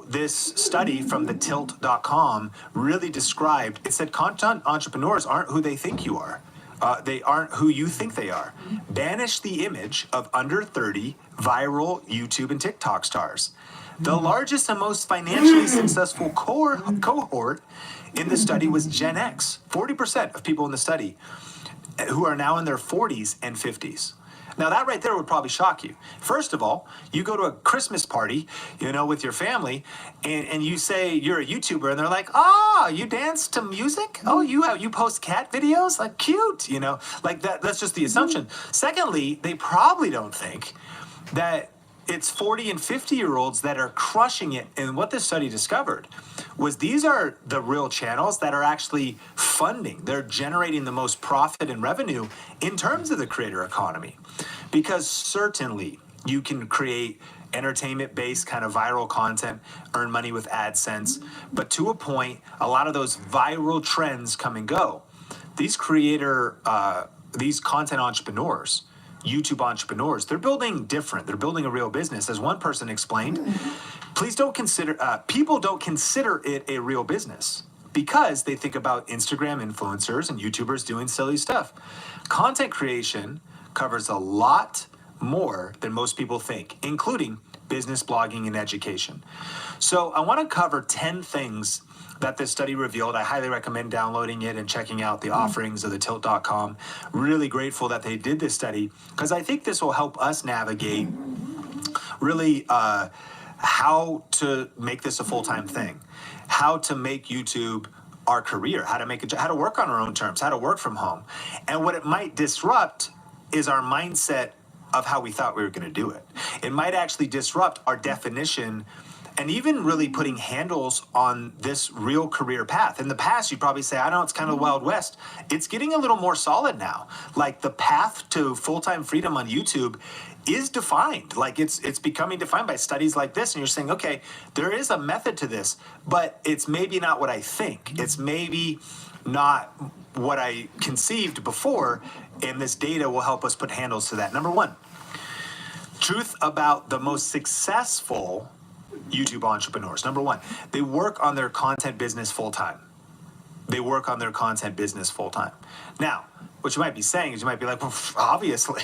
B: This study from the tilt.com really described, it said content entrepreneurs aren't who they think you are. They aren't who you think they are. Banish the image of under 30 viral YouTube and TikTok stars. The largest and most financially successful cohort in the study was Gen X. 40% of people in the study who are now in their 40s and 50s. Now that right there would probably shock you. First of all, you go to a Christmas party, with your family, and you say you're a YouTuber, and they're like, you dance to music? Oh, you post cat videos? Like, cute, like that's just the assumption. Secondly, they probably don't think that it's 40 and 50-year-olds that are crushing it. And what this study discovered was these are the real channels that are actually funding. They're generating the most profit and revenue in terms of the creator economy. Because certainly you can create entertainment-based kind of viral content, earn money with AdSense. But to a point, a lot of those viral trends come and go. These content entrepreneurs, YouTube entrepreneurs, they're building different. They're building a real business. As one person explained, people don't consider it a real business because they think about Instagram influencers and YouTubers doing silly stuff. Content creation covers a lot more than most people think, including business, blogging, and education. So I want to cover 10 things that this study revealed. I highly recommend downloading it and checking out the offerings of the tilt.com. Really grateful that they did this study because I think this will help us navigate really how to make this a full-time thing, how to make YouTube our career, how to work on our own terms, how to work from home. And what it might disrupt is our mindset of how we thought we were going to do it. It might actually disrupt our definition and even really putting handles on this real career path. In the past, you'd probably say, I know it's kind of the Wild West. It's getting a little more solid now. Like the path to full-time freedom on YouTube is defined. Like it's becoming defined by studies like this. And you're saying, okay, there is a method to this, but it's maybe not what I think. It's maybe not what I conceived before. And this data will help us put handles to that. Number one, truth about the most successful YouTube entrepreneurs. Number one, they work on their content business full-time. they work on their content business full time. Now, what you might be saying is you might be like, well, obviously,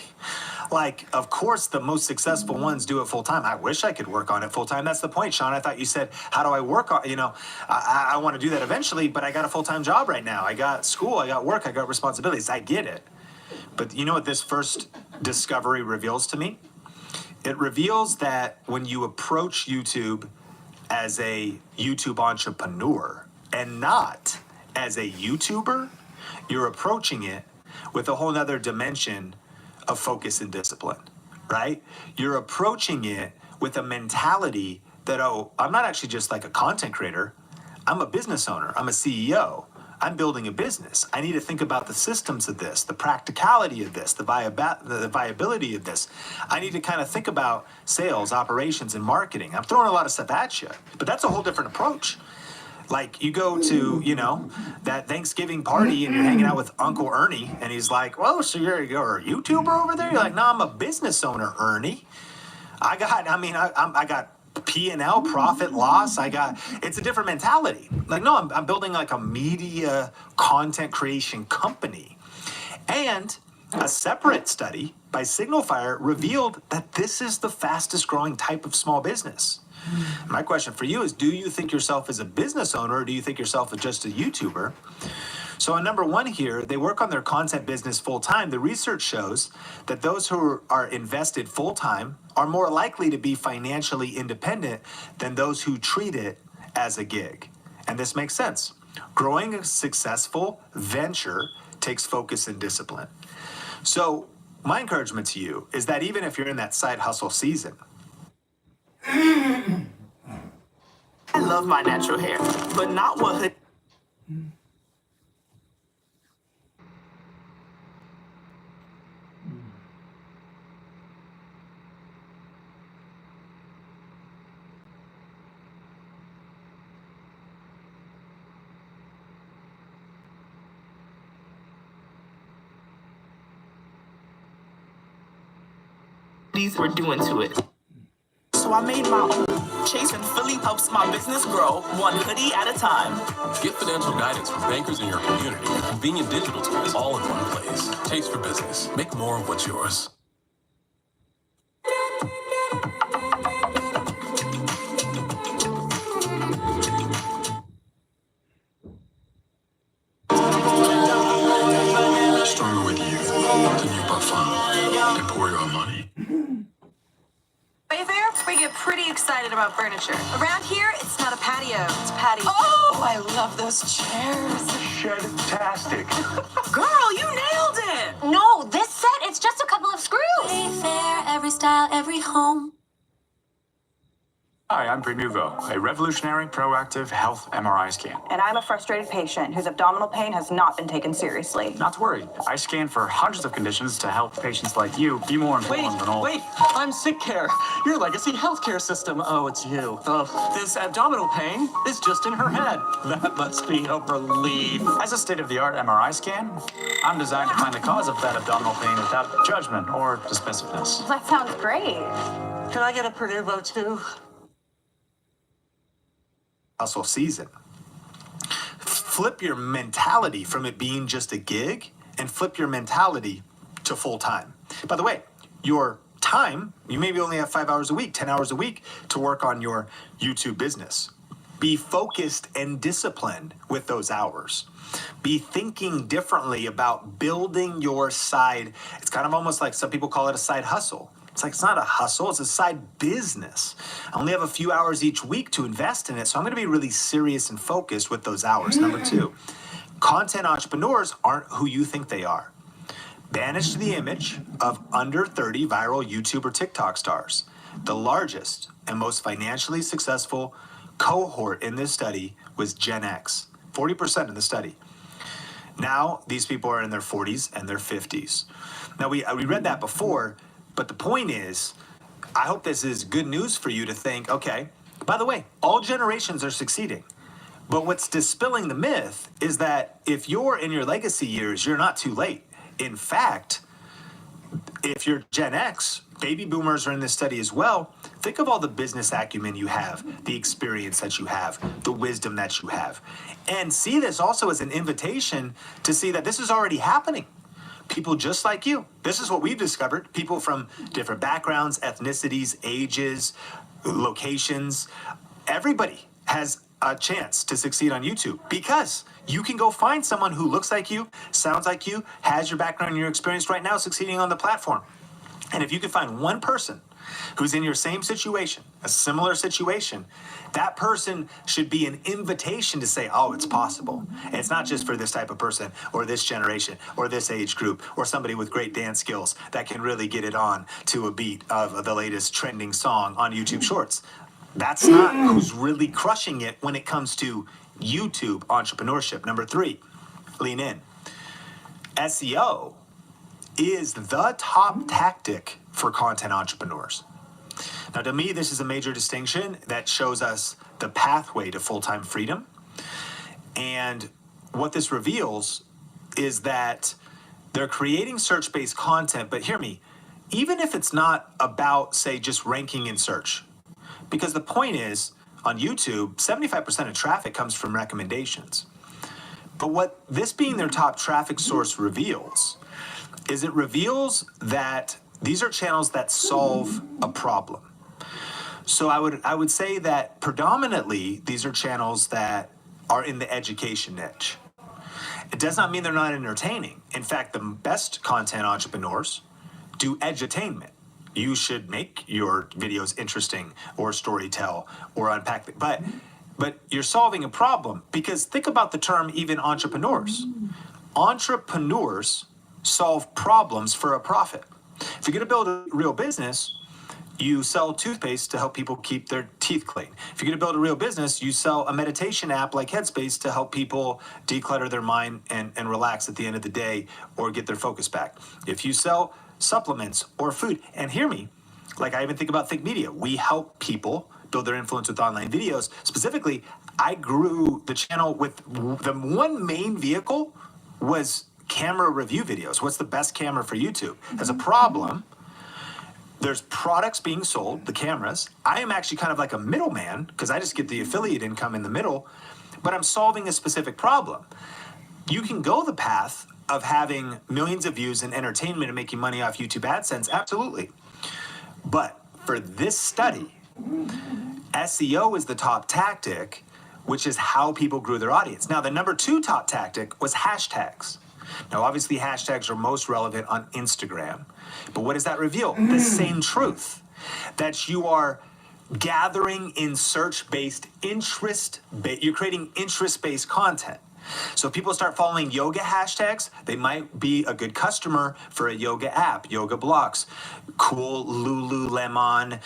B: like, of course, the most successful ones do it full time. I wish I could work on it full time. That's the point, Sean. I thought you said, how do I work on, I want to do that eventually, but I got a full time job right now. I got school, I got work, I got responsibilities. I get it. But you know what this first discovery reveals to me? It reveals that when you approach YouTube as a YouTube entrepreneur and not as a YouTuber, you're approaching it with a whole nother dimension of focus and discipline, right? You're approaching it with a mentality that, oh, I'm not actually just like a content creator. I'm a business owner. I'm a CEO. I'm building a business. I need to think about the systems of this, the practicality of this, the viability of this. I need to kind of think about sales, operations, and marketing. I'm throwing a lot of stuff at you, but that's a whole different approach. Like you go to, that Thanksgiving party and you're hanging out with Uncle Ernie and he's like, "Whoa, so you're a YouTuber over there?" You're like, "No, I'm a business owner, Ernie. I got P&L, profit, loss. It's a different mentality. Like, no, I'm building like a media content creation company." And a separate study by Signalfire revealed that this is the fastest growing type of small business. My question for you is, do you think yourself as a business owner or do you think yourself as just a YouTuber? So on number one here, they work on their content business full time. The research shows that those who are invested full time are more likely to be financially independent than those who treat it as a gig. And this makes sense. Growing a successful venture takes focus and discipline. So my encouragement to you is that even if you're in that side hustle season,
F: I love my natural hair, but not what. These were doing to it. So I made my own. Chase and Philly helps my business grow one hoodie at a time.
G: Get financial guidance from bankers in your community and convenient digital tools all in one place. Chase for Business. Make more of what's yours. Stronger with you. The new Parfum. Pour your money.
E: Wayfair, we get pretty excited about furniture. Around here, it's not a patio, it's patio.
F: Oh, I love those chairs.
B: Shedtastic.
F: Girl, you nailed it.
C: No, this set, it's just a couple of screws.
H: Wayfair, every style, every home.
I: Hi, I'm Prenuvo, a revolutionary proactive health MRI scan.
D: And I'm a frustrated patient whose abdominal pain has not been taken seriously.
I: Not to worry, I scan for hundreds of conditions to help patients like you be more informed than all.
J: Wait, I'm Sick Care, your legacy healthcare system. Oh, it's you. This abdominal pain is just in her head. That must be a relief.
I: As a state-of-the-art MRI scan, I'm designed to find the cause of that abdominal pain without judgment or dismissiveness.
C: That sounds great.
J: Can I get a Prenuvo too?
B: Hustle season. Flip your mentality from it being just a gig and flip your mentality to full time. By the way, your time, you maybe only have 5 hours a week, 10 hours a week to work on your YouTube business. Be focused and disciplined with those hours. Be thinking differently about building your side. It's kind of almost like some people call it a side hustle. It's like, it's not a hustle, it's a side business. I only have a few hours each week to invest in it, so I'm gonna be really serious and focused with those hours. Number two, content entrepreneurs aren't who you think they are. Banish the image of under 30 viral YouTube or TikTok stars. The largest and most financially successful cohort in this study was Gen X, 40% in the study. Now, these people are in their 40s and their 50s. Now, we read that before, but the point is, I hope this is good news for you to think, okay, by the way, all generations are succeeding. But what's dispelling the myth is that if you're in your legacy years, you're not too late. In fact, if you're Gen X, baby boomers are in this study as well. Think of all the business acumen you have, the experience that you have, the wisdom that you have. And see this also as an invitation to see that this is already happening. People just like you. This is what we've discovered. People from different backgrounds, ethnicities, ages, locations. Everybody has a chance to succeed on YouTube because you can go find someone who looks like you, sounds like you, has your background and your experience right now succeeding on the platform. And if you can find one person who's in your same situation, a similar situation, that person should be an invitation to say, oh, it's possible. And it's not just for this type of person or this generation or this age group or somebody with great dance skills that can really get it on to a beat of the latest trending song on YouTube Shorts. That's not who's really crushing it when it comes to YouTube entrepreneurship. Number 3, lean in. SEO is the top tactic for content entrepreneurs. Now, to me, this is a major distinction that shows us the pathway to full-time freedom. And what this reveals is that they're creating search-based content, but hear me, even if it's not about, say, just ranking in search, because the point is, on YouTube, 75% of traffic comes from recommendations. But what this being their top traffic source reveals is it reveals that these are channels that solve a problem. So I would say that predominantly these are channels that are in the education niche. It does not mean they're not entertaining. In fact, the best content entrepreneurs do edutainment. You should make your videos interesting or storytell or unpack it. But you're solving a problem because think about the term even entrepreneurs. Entrepreneurs solve problems for a profit. If you're going to build a real business, you sell toothpaste to help people keep their teeth clean. If you're going to build a real business, you sell a meditation app like Headspace to help people declutter their mind and relax at the end of the day or get their focus back. If you sell supplements or food, and hear me, like I even think about Think Media, we help people build their influence with online videos. Specifically, I grew the channel with the one main vehicle was camera review videos. What's the best camera for YouTube? As a problem, there's products being sold, the cameras. I am actually kind of like a middleman because I just get the affiliate income in the middle, but I'm solving a specific problem. You can go the path of having millions of views and entertainment and making money off YouTube AdSense, absolutely. But for this study, SEO is the top tactic, which is how people grew their audience. Now, the number 2 top tactic was hashtags. Now, obviously, hashtags are most relevant on Instagram. But what does that reveal? The same truth, that you are gathering in search-based interest, you're creating interest-based content. So if people start following yoga hashtags, they might be a good customer for a yoga app, yoga blocks, cool Lululemon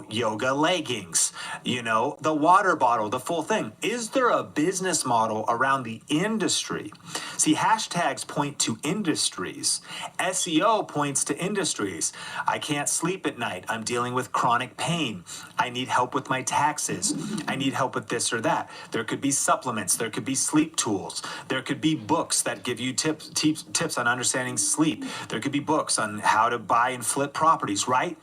B: yoga leggings, the water bottle, the full thing. Is there a business model around the industry? See, hashtags point to industries. SEO points to industries. I can't sleep at night. I'm dealing with chronic pain. I need help with my taxes. I need help with this or that. There could be supplements. There could be sleep tools. There could be books that give you tips on understanding sleep. There could be books on how to buy and flip properties, right?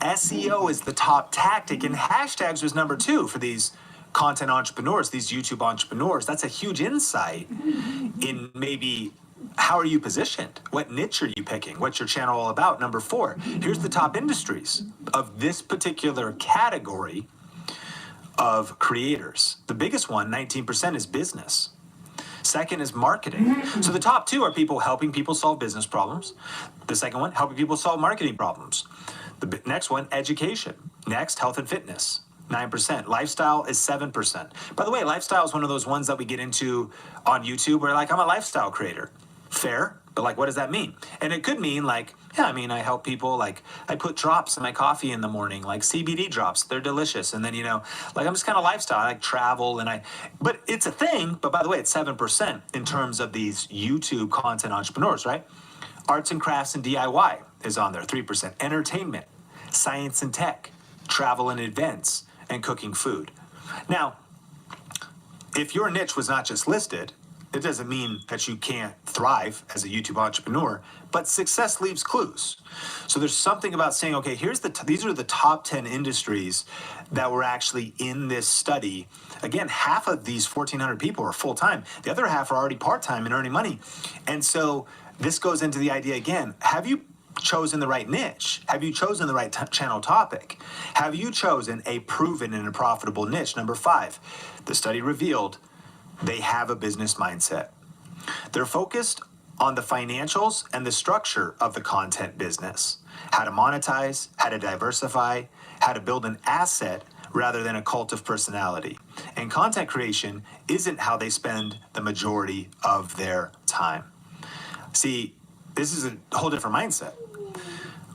B: SEO is the top tactic, and hashtags was number 2 for these content entrepreneurs, these YouTube entrepreneurs. That's a huge insight in maybe how are you positioned? What niche are you picking? What's your channel all about? Number 4, here's the top industries of this particular category of creators. The biggest one, 19%, is business. Second is marketing. So the top 2 are people helping people solve business problems. The second one, helping people solve marketing problems. The next one, education. Next, health and fitness, 9%. Lifestyle is 7%. By the way, lifestyle is one of those ones that we get into on YouTube where I'm a lifestyle creator. Fair, but what does that mean? And it could mean I help people, I put drops in my coffee in the morning, CBD drops, they're delicious. And then, I'm just kind of lifestyle, I travel but it's a thing, but by the way, it's 7% in terms of these YouTube content entrepreneurs, right? Arts and crafts and DIY is on there, 3%. Entertainment, science and tech, travel and events, and cooking food. Now, if your niche was not just listed, It doesn't mean that you can't thrive as a YouTube entrepreneur, but success leaves clues. So there's something about saying, okay, these are the top 10 industries that were actually in this study. Again, half of these 1,400 people are full-time. The other half are already part-time and earning money. And so this goes into the idea again, have you chosen the right niche? Have you chosen the right channel topic? Have you chosen a proven and a profitable niche? Number 5, the study revealed they have a business mindset. They're focused on the financials and the structure of the content business, how to monetize, how to diversify, how to build an asset rather than a cult of personality. And content creation isn't how they spend the majority of their time. See, this is a whole different mindset.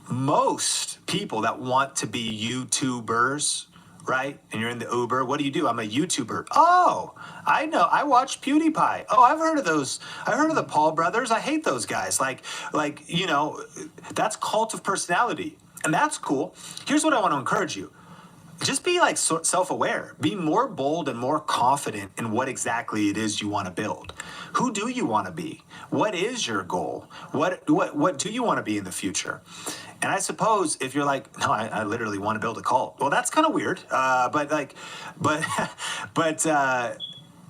B: Most people that want to be YouTubers, right? And you're in the Uber, what do? I'm a YouTuber. Oh, I know. I watch PewDiePie. Oh, I've heard of those. I've heard of the Paul brothers. I hate those guys. That's cult of personality. And that's cool. Here's what I want to encourage you. Just be like self-aware. Be more bold and more confident in what exactly it is you want to build. Who do you want to be? What is your goal? What do you want to be in the future? And I suppose if you're like, no, I literally want to build a cult. Well, that's kind of weird.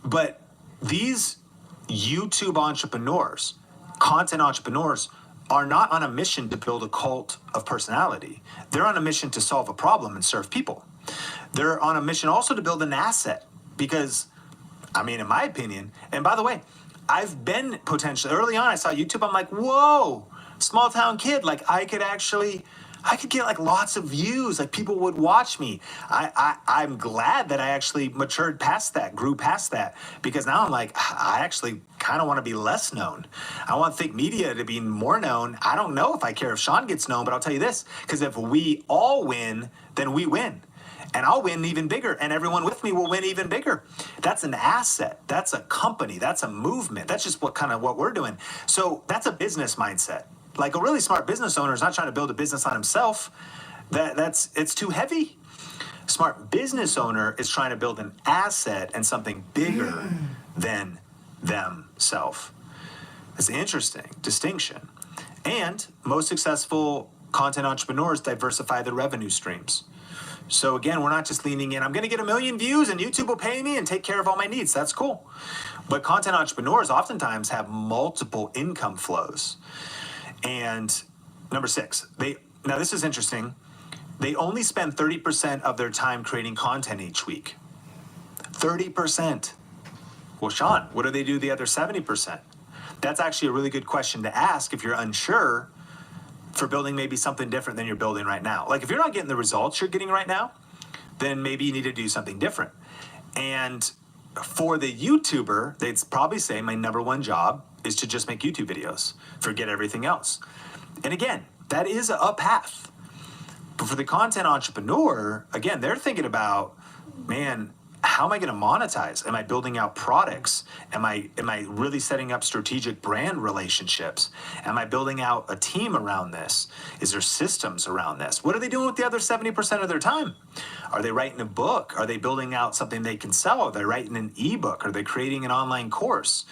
B: But these YouTube entrepreneurs, content entrepreneurs, are not on a mission to build a cult of personality. They're on a mission to solve a problem and serve people. They're on a mission also to build an asset because, in my opinion, and by the way, I've been potentially, early on I saw YouTube, I'm like, whoa, small town kid, like I could get like lots of views, like people would watch me. I'm glad that I actually matured past that, grew past that, because now I'm like, I actually kind of want to be less known. I want Think Media to be more known. I don't know if I care if Sean gets known, but I'll tell you this, because if we all win, then we win. And I'll win even bigger, and everyone with me will win even bigger. That's an asset. That's a company. That's a movement. That's just what we're doing. So that's a business mindset. Like a really smart business owner is not trying to build a business on himself. It's too heavy. Smart business owner is trying to build an asset and something bigger than themselves. It's an interesting distinction. And most successful content entrepreneurs diversify their revenue streams. So again, we're not just leaning in, I'm going to get 1 million views and YouTube will pay me and take care of all my needs. That's cool. But content entrepreneurs oftentimes have multiple income flows. And number 6, now this is interesting. They only spend 30% of their time creating content each week. 30%. Well, Sean, what do they do the other 70%? That's actually a really good question to ask if you're unsure for building maybe something different than you're building right now. Like if you're not getting the results you're getting right now, then maybe you need to do something different. And for the YouTuber, they'd probably say my number 1 job is to just make YouTube videos. Forget everything else. And again, that is a path. But for the content entrepreneur, again, they're thinking about, man, how am I going to monetize? Am I building out products? Am I really setting up strategic brand relationships? Am I building out a team around this? Is there systems around this? What are they doing with the other 70% of their time? Are they writing a book? Are they building out something they can sell? Are they writing an ebook? Are they creating an online course?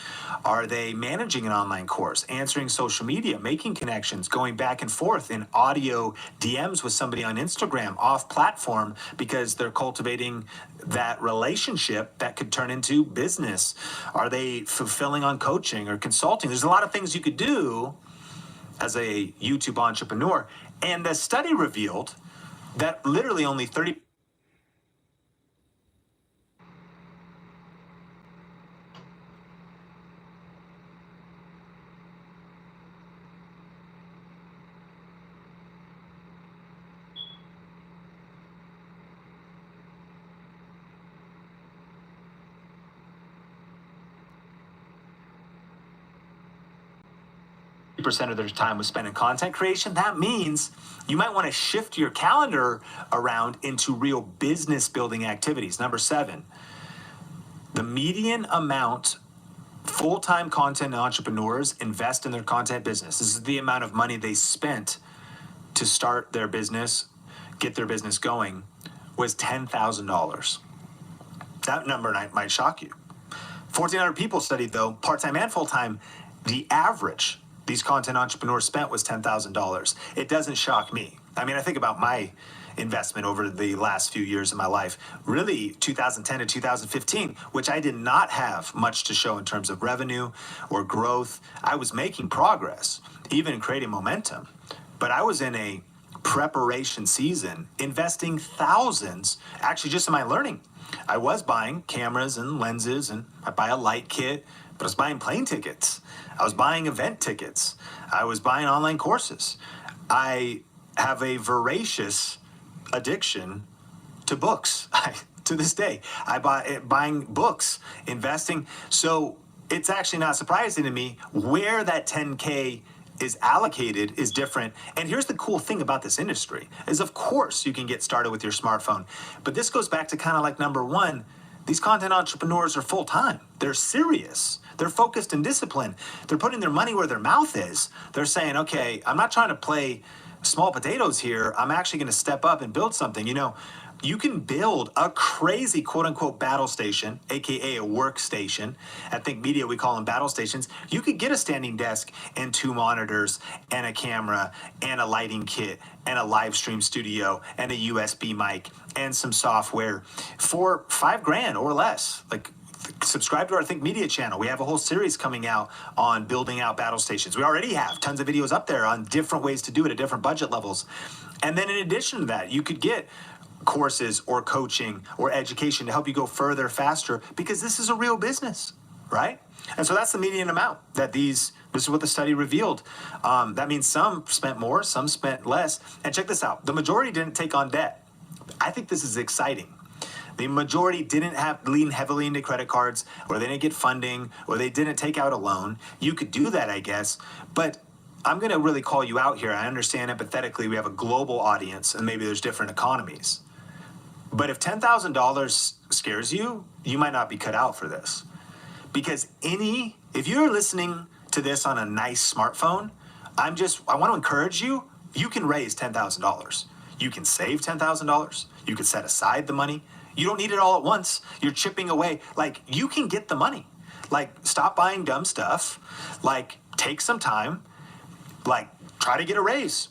B: Are they managing an online course? Answering social media, making connections, going back and forth in audio DMs with somebody on Instagram off platform because they're cultivating that relationship that could turn into business? Are they fulfilling on coaching or consulting? There's a lot of things you could do as a YouTube entrepreneur. And the study revealed that literally only 30% of their time was spent in content creation. That means you might want to shift your calendar around into real business building activities. Number 7, the median amount full-time content entrepreneurs invest in their content business. This is the amount of money they spent to start their business, get their business going, was $10,000. That number might shock you. 1,400 people studied, though, part-time and full-time. The average these content entrepreneurs spent was $10,000. It doesn't shock me. I mean, I think about my investment over the last few years of my life, really 2010 to 2015, which I did not have much to show in terms of revenue or growth. I was making progress, even in creating momentum, but I was in a preparation season, investing thousands, actually just in my learning. I was buying cameras and lenses, and I buy a light kit, but I was buying plane tickets. I was buying event tickets. I was buying online courses. I have a voracious addiction to books. To this day, I buying books, investing. So it's actually not surprising to me where that 10K is allocated is different. And here's the cool thing about this industry is, of course, you can get started with your smartphone. But this goes back to kind of like number one, these content entrepreneurs are full-time. They're serious. They're focused and disciplined. They're putting their money where their mouth is. They're saying, okay, I'm not trying to play small potatoes here. I'm actually going to step up and build something. You know, you can build a crazy quote unquote battle station, AKA a workstation. At Think Media, we call them battle stations. You could get a standing desk and 2 monitors and a camera and a lighting kit and a live stream studio and a USB mic and some software for $5,000 or less. Like, subscribe to our Think Media channel. We have a whole series coming out on building out battle stations. We already have tons of videos up there on different ways to do it at different budget levels. And then in addition to that, you could get courses or coaching or education to help you go further, faster, because this is a real business, right? And so that's the median amount that this is what the study revealed. That means some spent more, some spent less. And check this out. The majority didn't take on debt. I think this is exciting. The majority didn't lean heavily into credit cards, or they didn't get funding, or they didn't take out a loan. You could do that, I guess. But I'm going to really call you out here. I understand empathetically we have a global audience, and maybe there's different economies. But if $10,000 scares you, you might not be cut out for this. Because if you're listening to this on a nice smartphone, I want to encourage you, you can raise $10,000. You can save $10,000. You can set aside the money. You don't need it all at once. You're chipping away. Like, you can get the money. Like, stop buying dumb stuff. Like, take some time. Like, try to get a raise.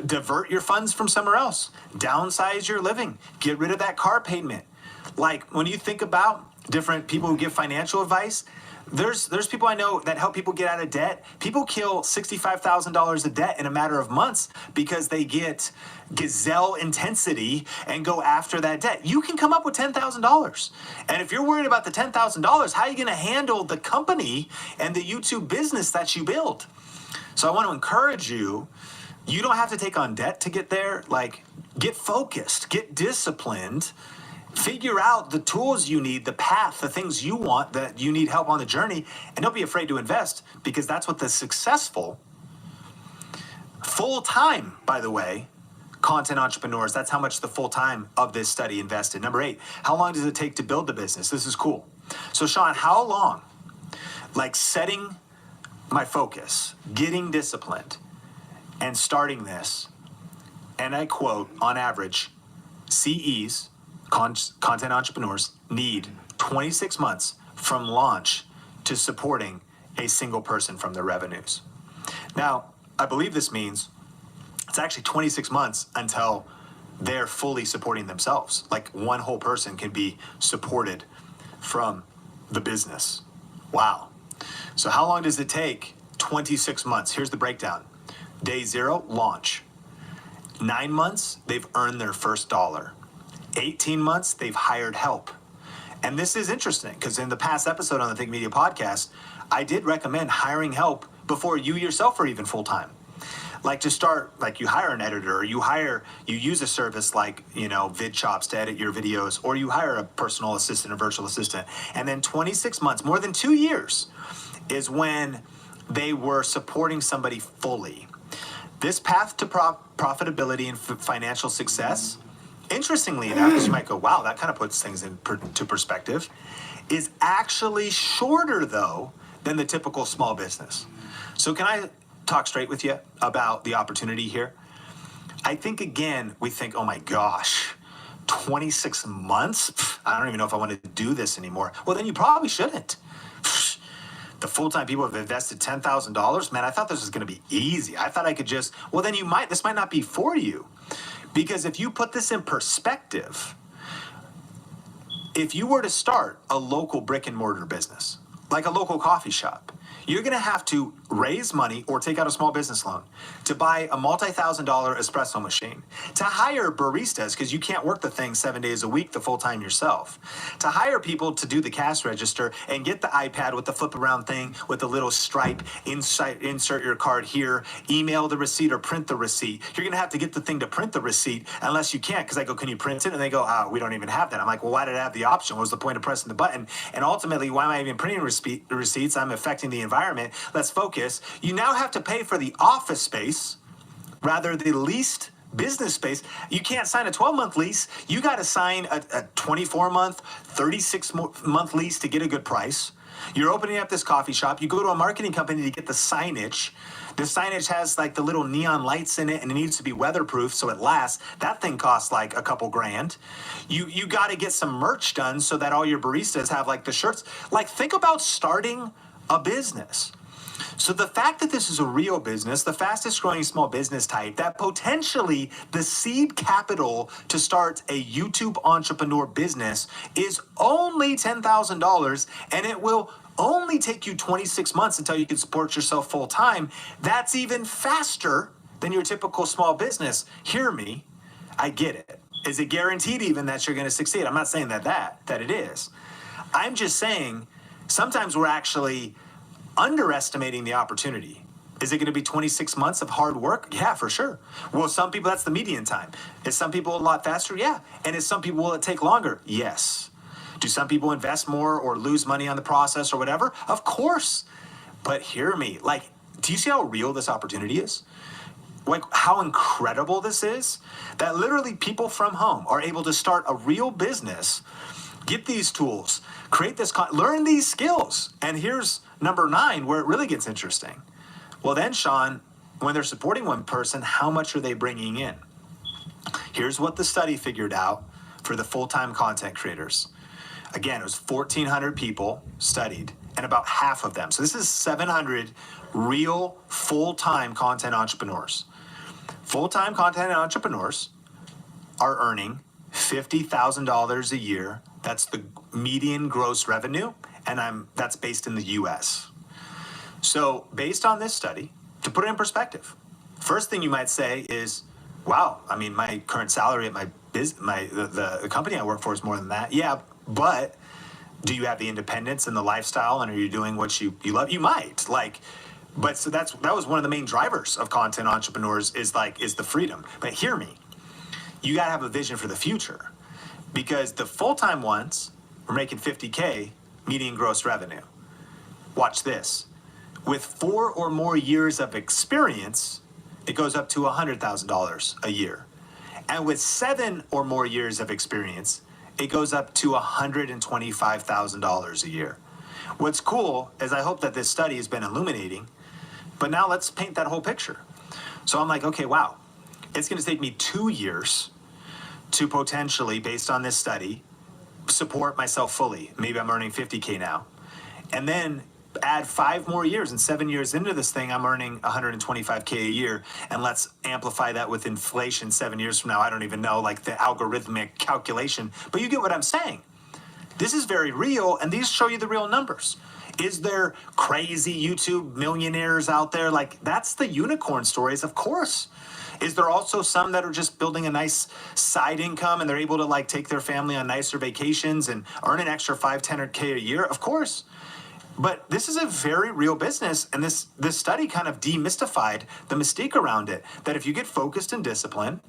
B: Divert your funds from somewhere else. Downsize your living. Get rid of that car payment. Like, when you think about different people who give financial advice, there's people I know that help people get out of debt. People kill $65,000 of debt in a matter of months because they get gazelle intensity and go after that debt. You can come up with $10,000. And if you're worried about the $10,000, how are you going to handle the company and the YouTube business that you build? So I want to encourage you, you don't have to take on debt to get there. Like, get focused, get disciplined. Figure out the tools you need, the path, the things you want that you need help on the journey, and don't be afraid to invest, because that's what the successful, full-time, by the way, content entrepreneurs, that's how much the full-time of this study invested. Number 8, how long does it take to build the business? This is cool. So Sean, how long? Like, setting my focus, getting disciplined, and starting this, and I quote, on average, CEs, content entrepreneurs, need 26 months from launch to supporting a single person from their revenues. Now, I believe this means it's actually 26 months until they're fully supporting themselves. Like, one whole person can be supported from the business. Wow. So how long does it take? 26 months. Here's the breakdown. Day 0, launch. 9 months, they've earned their first dollar. 18 months, they've hired help. And this is interesting because in the past episode on the Think Media podcast, I did recommend hiring help before you yourself are even full-time. Like, to start, like, you hire an editor, or you use a service like, VidChops to edit your videos, or you hire a personal assistant, a virtual assistant. And then 26 months, more than 2 years, is when they were supporting somebody fully. This path to profitability and financial success, interestingly enough, because you might go, wow, that kind of puts things into perspective, is actually shorter, though, than the typical small business. So can I talk straight with you about the opportunity here? I think, again, we think, oh my gosh, 26 months? I don't even know if I want to do this anymore. Well, then you probably shouldn't. The full-time people have invested $10,000. Man, I thought this was going to be easy. I thought I could just, well, then this might not be for you. Because if you put this in perspective, if you were to start a local brick and mortar business, like a local coffee shop, you're going to have to raise money or take out a small business loan to buy a multi-$1,000 espresso machine, to hire baristas because you can't work the thing 7 days a week the full time yourself, to hire people to do the cash register and get the iPad with the flip around thing with the little stripe, insert your card here, email the receipt or print the receipt. You're going to have to get the thing to print the receipt unless you can't, because I go, can you print it? And they go, we don't even have that. I'm like, well, why did I have the option? What was the point of pressing the button? And ultimately, why am I even printing receipts? I'm affecting the environment. Let's focus. You now have to pay for the office space, rather the leased business space. You can't sign a 12-month lease. You got to sign a 24-month, 36-month lease to get a good price. You're opening up this coffee shop. You go to a marketing company to get the signage. The signage has like the little neon lights in it, and it needs to be weatherproof so it lasts. That thing costs like a couple grand. You got to get some merch done so that all your baristas have like the shirts. Like, think about starting a business. So the fact that this is a real business, the fastest growing small business type, that potentially the seed capital to start a YouTube entrepreneur business is only $10,000, and it will only take you 26 months until you can support yourself full time. That's even faster than your typical small business. Hear me. I get it. Is it guaranteed even that you're going to succeed? I'm not saying that it is. I'm just saying sometimes we're actually underestimating the opportunity. Is it going to be 26 months of hard work? Yeah, for sure. Well, some people, that's the median time. Is some people a lot faster? Yeah. And is some people, will it take longer? Yes. Do some people invest more or lose money on the process or whatever? Of course. But hear me, like, do you see how real this opportunity is? Like, how incredible this is? That literally people from home are able to start a real business, get these tools, create this, learn these skills. And here's number 9, where it really gets interesting. Well, then, Sean, when they're supporting one person, how much are they bringing in? Here's what the study figured out for the full-time content creators. Again, it was 1,400 people studied, and about half of them. So this is 700 real full-time content entrepreneurs. Full-time content entrepreneurs are earning $50,000 a year. That's the median gross revenue, and that's based in the U.S. So based on this study, to put it in perspective, first thing you might say is, wow, I mean, my current salary at the company I work for is more than that. Yeah, but do you have the independence and the lifestyle, and are you doing what you love? You might, but so that was one of the main drivers of content entrepreneurs is the freedom. But hear me, you got to have a vision for the future, because the full-time ones are making $50K median gross revenue. Watch this. With 4 or more years of experience, it goes up to $100,000 a year. And with 7 or more years of experience, it goes up to $125,000 a year. What's cool is I hope that this study has been illuminating, but now let's paint that whole picture. So I'm like, okay, wow, it's going to take me 2 years to potentially, based on this study, support myself fully. Maybe I'm earning $50K now. And then add 5 more years, and 7 years into this thing, I'm earning $125K a year. And let's amplify that with inflation 7 years from now. I don't even know, like the algorithmic calculation, but you get what I'm saying. This is very real, and these show you the real numbers. Is there crazy YouTube millionaires out there? Like, that's the unicorn stories, of course. Is there also some that are just building a nice side income and they're able to take their family on nicer vacations and earn an extra 5-10K a year? Of course. But this is a very real business, and this study kind of demystified the mystique around it, that if you get focused and disciplined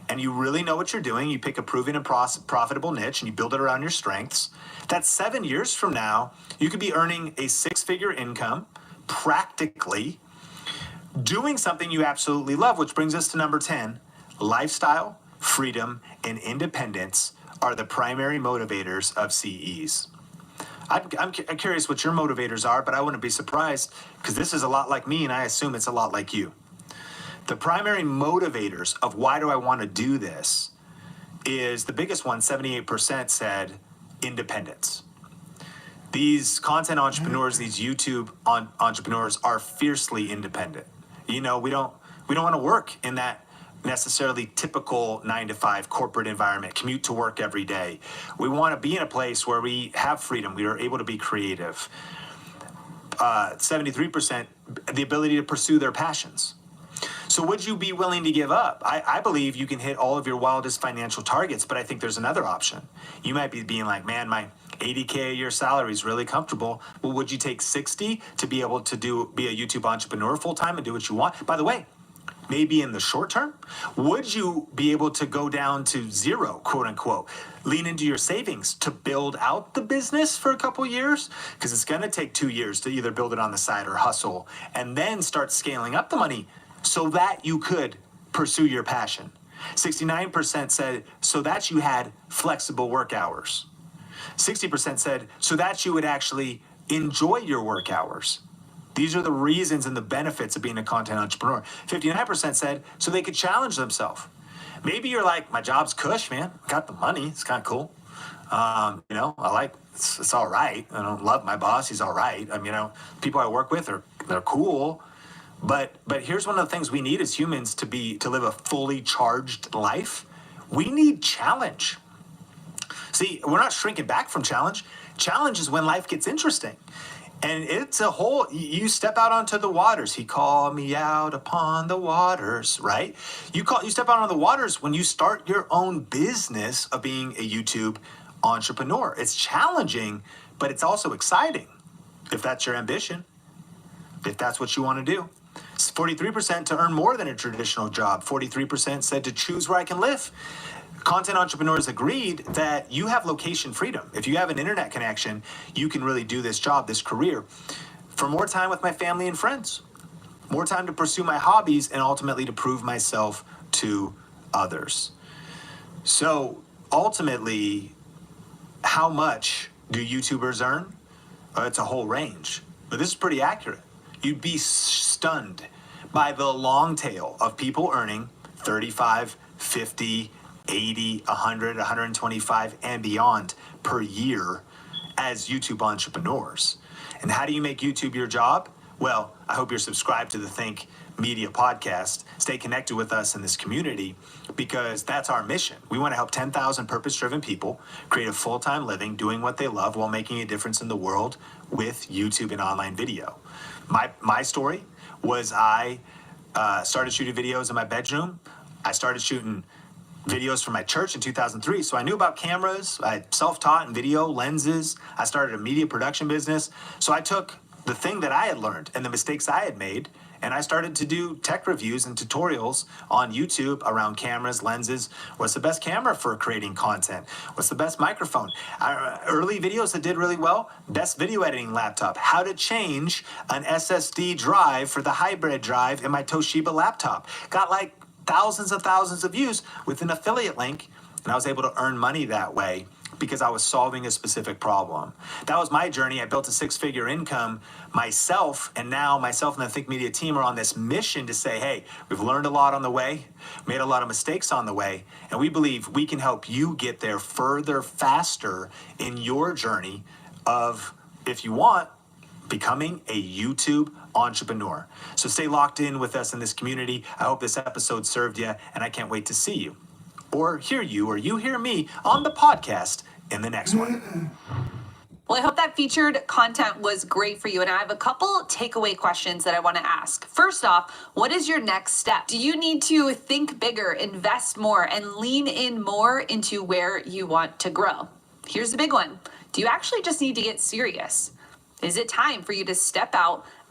B: and you really know what you're doing, you pick a proven and profitable niche and you build it around your strengths, that 7 years from now, you could be earning a 6-figure income, practically, doing something you absolutely love, which brings us to number 10. Lifestyle, freedom, and independence are the primary motivators of CEs. I'm curious what your motivators are, but I wouldn't be surprised, because this is a lot like me, and I assume it's a lot like you. The primary motivators of why do I want to do this is the biggest one. 78% said independence. These content entrepreneurs, these YouTube entrepreneurs are fiercely independent. You know, we don't want to work in that necessarily typical 9-to-5 corporate environment, commute to work every day. We want to be in a place where we have freedom. We are able to be creative. 73%, the ability to pursue their passions. So would you be willing to give up? I believe you can hit all of your wildest financial targets, but I think there's another option. You might be being like, man, my $80K a year salary is really comfortable. Well, would you take 60 to be able to be a YouTube entrepreneur full time and do what you want? By the way, maybe in the short term, would you be able to go down to zero, quote unquote, lean into your savings to build out the business for a couple years? Because it's going to take 2 years to either build it on the side or hustle and then start scaling up the money so that you could pursue your passion. 69% said so that you had flexible work hours. 60% said so that you would actually enjoy your work hours. These are the reasons and the benefits of being a content entrepreneur. 59% said so they could challenge themselves. Maybe you're like, my job's cush, man. I got the money. It's kind of cool. I like, it's all right. I don't love my boss. He's all right. People I work with they're cool. But here's one of the things we need as humans to live a fully charged life. We need challenge. See, we're not shrinking back from challenge. Challenge is when life gets interesting. And it's a whole, you step out onto the waters. He called me out upon the waters, right? You step out on the waters when you start your own business of being a YouTube entrepreneur. It's challenging, but it's also exciting if that's your ambition, if that's what you want to do. It's 43% to earn more than a traditional job. 43% said to choose where I can live. Content entrepreneurs agreed that you have location freedom. If you have an internet connection, you can really do this job, this career, for more time with my family and friends, more time to pursue my hobbies, and ultimately to prove myself to others. So ultimately, how much do YouTubers earn? It's a whole range, but this is pretty accurate. You'd be stunned by the long tail of people earning 35, 50, 80, 100, 125, and beyond per year as YouTube entrepreneurs. And how do you make YouTube your job? Well, I hope you're subscribed to the Think Media podcast. Stay connected with us in this community because that's our mission. We want to help 10,000 purpose-driven people create a full-time living doing what they love while making a difference in the world with YouTube and online video. My story was I started shooting videos in my bedroom. I started shooting videos for my church in 2003. So I knew about cameras. I self-taught in video, lenses. I started a media production business. So I took the thing that I had learned and the mistakes I had made, and I started to do tech reviews and tutorials on YouTube around cameras, lenses. What's the best camera for creating content? What's the best microphone? Early videos that did really well, best video editing laptop. How to change an SSD drive for the hybrid drive in my Toshiba laptop. Got like thousands of views with an affiliate link, and I was able to earn money that way because I was solving a specific problem. That was my journey. I built a 6-figure income myself, and now myself and the Think Media team are on this mission to say, hey, we've learned a lot on the way, made a lot of mistakes on the way, and we believe we can help you get there further, faster in your journey of, if you want, becoming a YouTube entrepreneur. So stay locked in with us in this community. I hope this episode served you, and I can't wait to see you or hear you or you hear me on the podcast in the next one.
E: Well, I hope that featured content was great for you. And I have a couple takeaway questions that I want to ask. First off, what is your next step? Do you need to think bigger, invest more, and lean in more into where you want to grow? Here's the big one. Do you actually just need to get serious? Is it time for you to step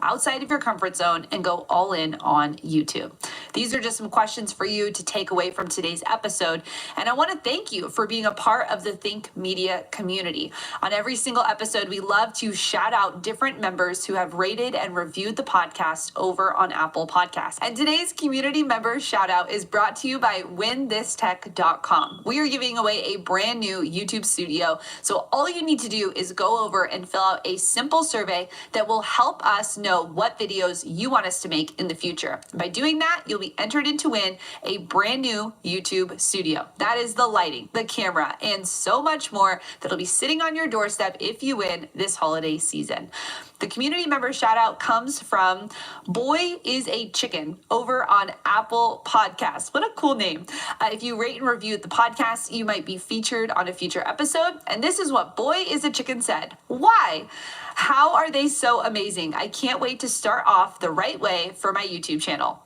E: outside of your comfort zone and go all in on YouTube? These are just some questions for you to take away from today's episode. And I want to thank you for being a part of the Think Media community. On every single episode, we love to shout out different members who have rated and reviewed the podcast over on Apple Podcasts. And today's community member shout out is brought to you by winthisTech.com. We are giving away a brand new YouTube studio. So all you need to do is go over and fill out a simple survey that will help us know what videos you want us to make in the future. By doing that, you'll be be entered in to win a brand new YouTube studio. That is the lighting, the camera, and so much more that'll be sitting on your doorstep if you win this holiday season. The community member shout out comes from Boy is a Chicken over on Apple Podcasts. What a cool name. If you rate and review the podcast, you might be featured on a future episode. And this is what Boy is a Chicken said. Why? How are they so amazing? I can't wait to start off the right way for my YouTube channel.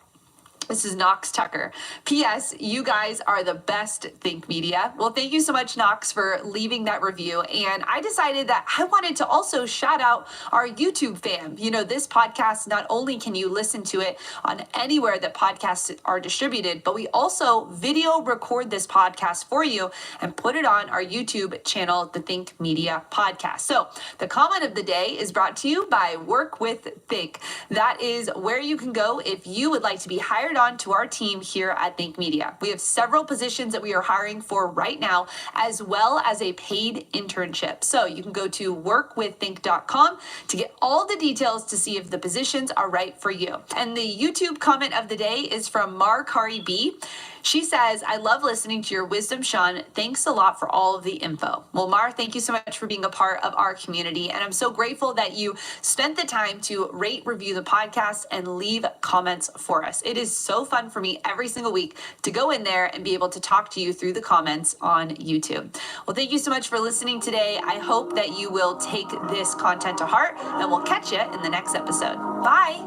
E: This is Knox Tucker. P.S. You guys are the best, Think Media. Well, thank you so much, Knox, for leaving that review. And I decided that I wanted to also shout out our YouTube fam. You know, this podcast, not only can you listen to it on anywhere that podcasts are distributed, but we also video record this podcast for you and put it on our YouTube channel, the Think Media Podcast. So the comment of the day is brought to you by Work with Think. That is where you can go if you would like to be hired on to our team here at Think Media. We have several positions that we are hiring for right now, as well as a paid internship. So you can go to workwiththink.com to get all the details to see if the positions are right for you. And the YouTube comment of the day is from Markari B. She says, I love listening to your wisdom, Sean. Thanks a lot for all of the info. Well, Mar, thank you so much for being a part of our community. And I'm so grateful that you spent the time to rate, review the podcast, and leave comments for us. It is so fun for me every single week to go in there and be able to talk to you through the comments on YouTube. Well, thank you so much for listening today. I hope that you will take this content to heart, and we'll catch you in the next episode. Bye.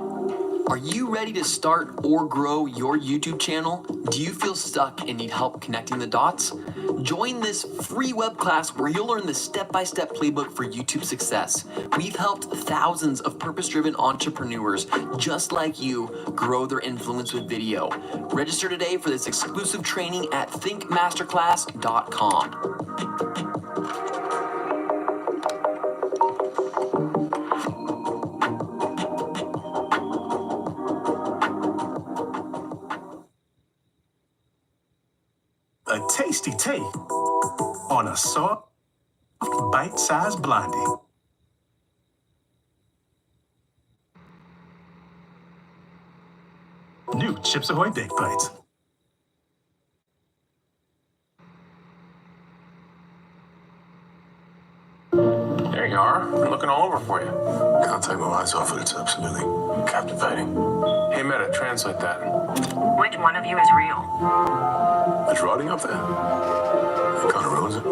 K: Are you ready to start or grow your YouTube channel? Do you feel stuck and need help connecting the dots? Join this free web class where you'll learn the step-by-step playbook for YouTube success. We've helped thousands of purpose-driven entrepreneurs just like you grow their influence with video. Register today for this exclusive training at thinkmasterclass.com.
L: A tasty take on a soft, bite-sized blondie. New Chips Ahoy Baked Bites.
G: There you are. I'm looking all over for you.
M: Can't take my eyes off it. It's absolutely captivating.
G: Hey, Meta, translate that.
N: Which one of you is real?
M: It's writing up there. It kind of ruins it.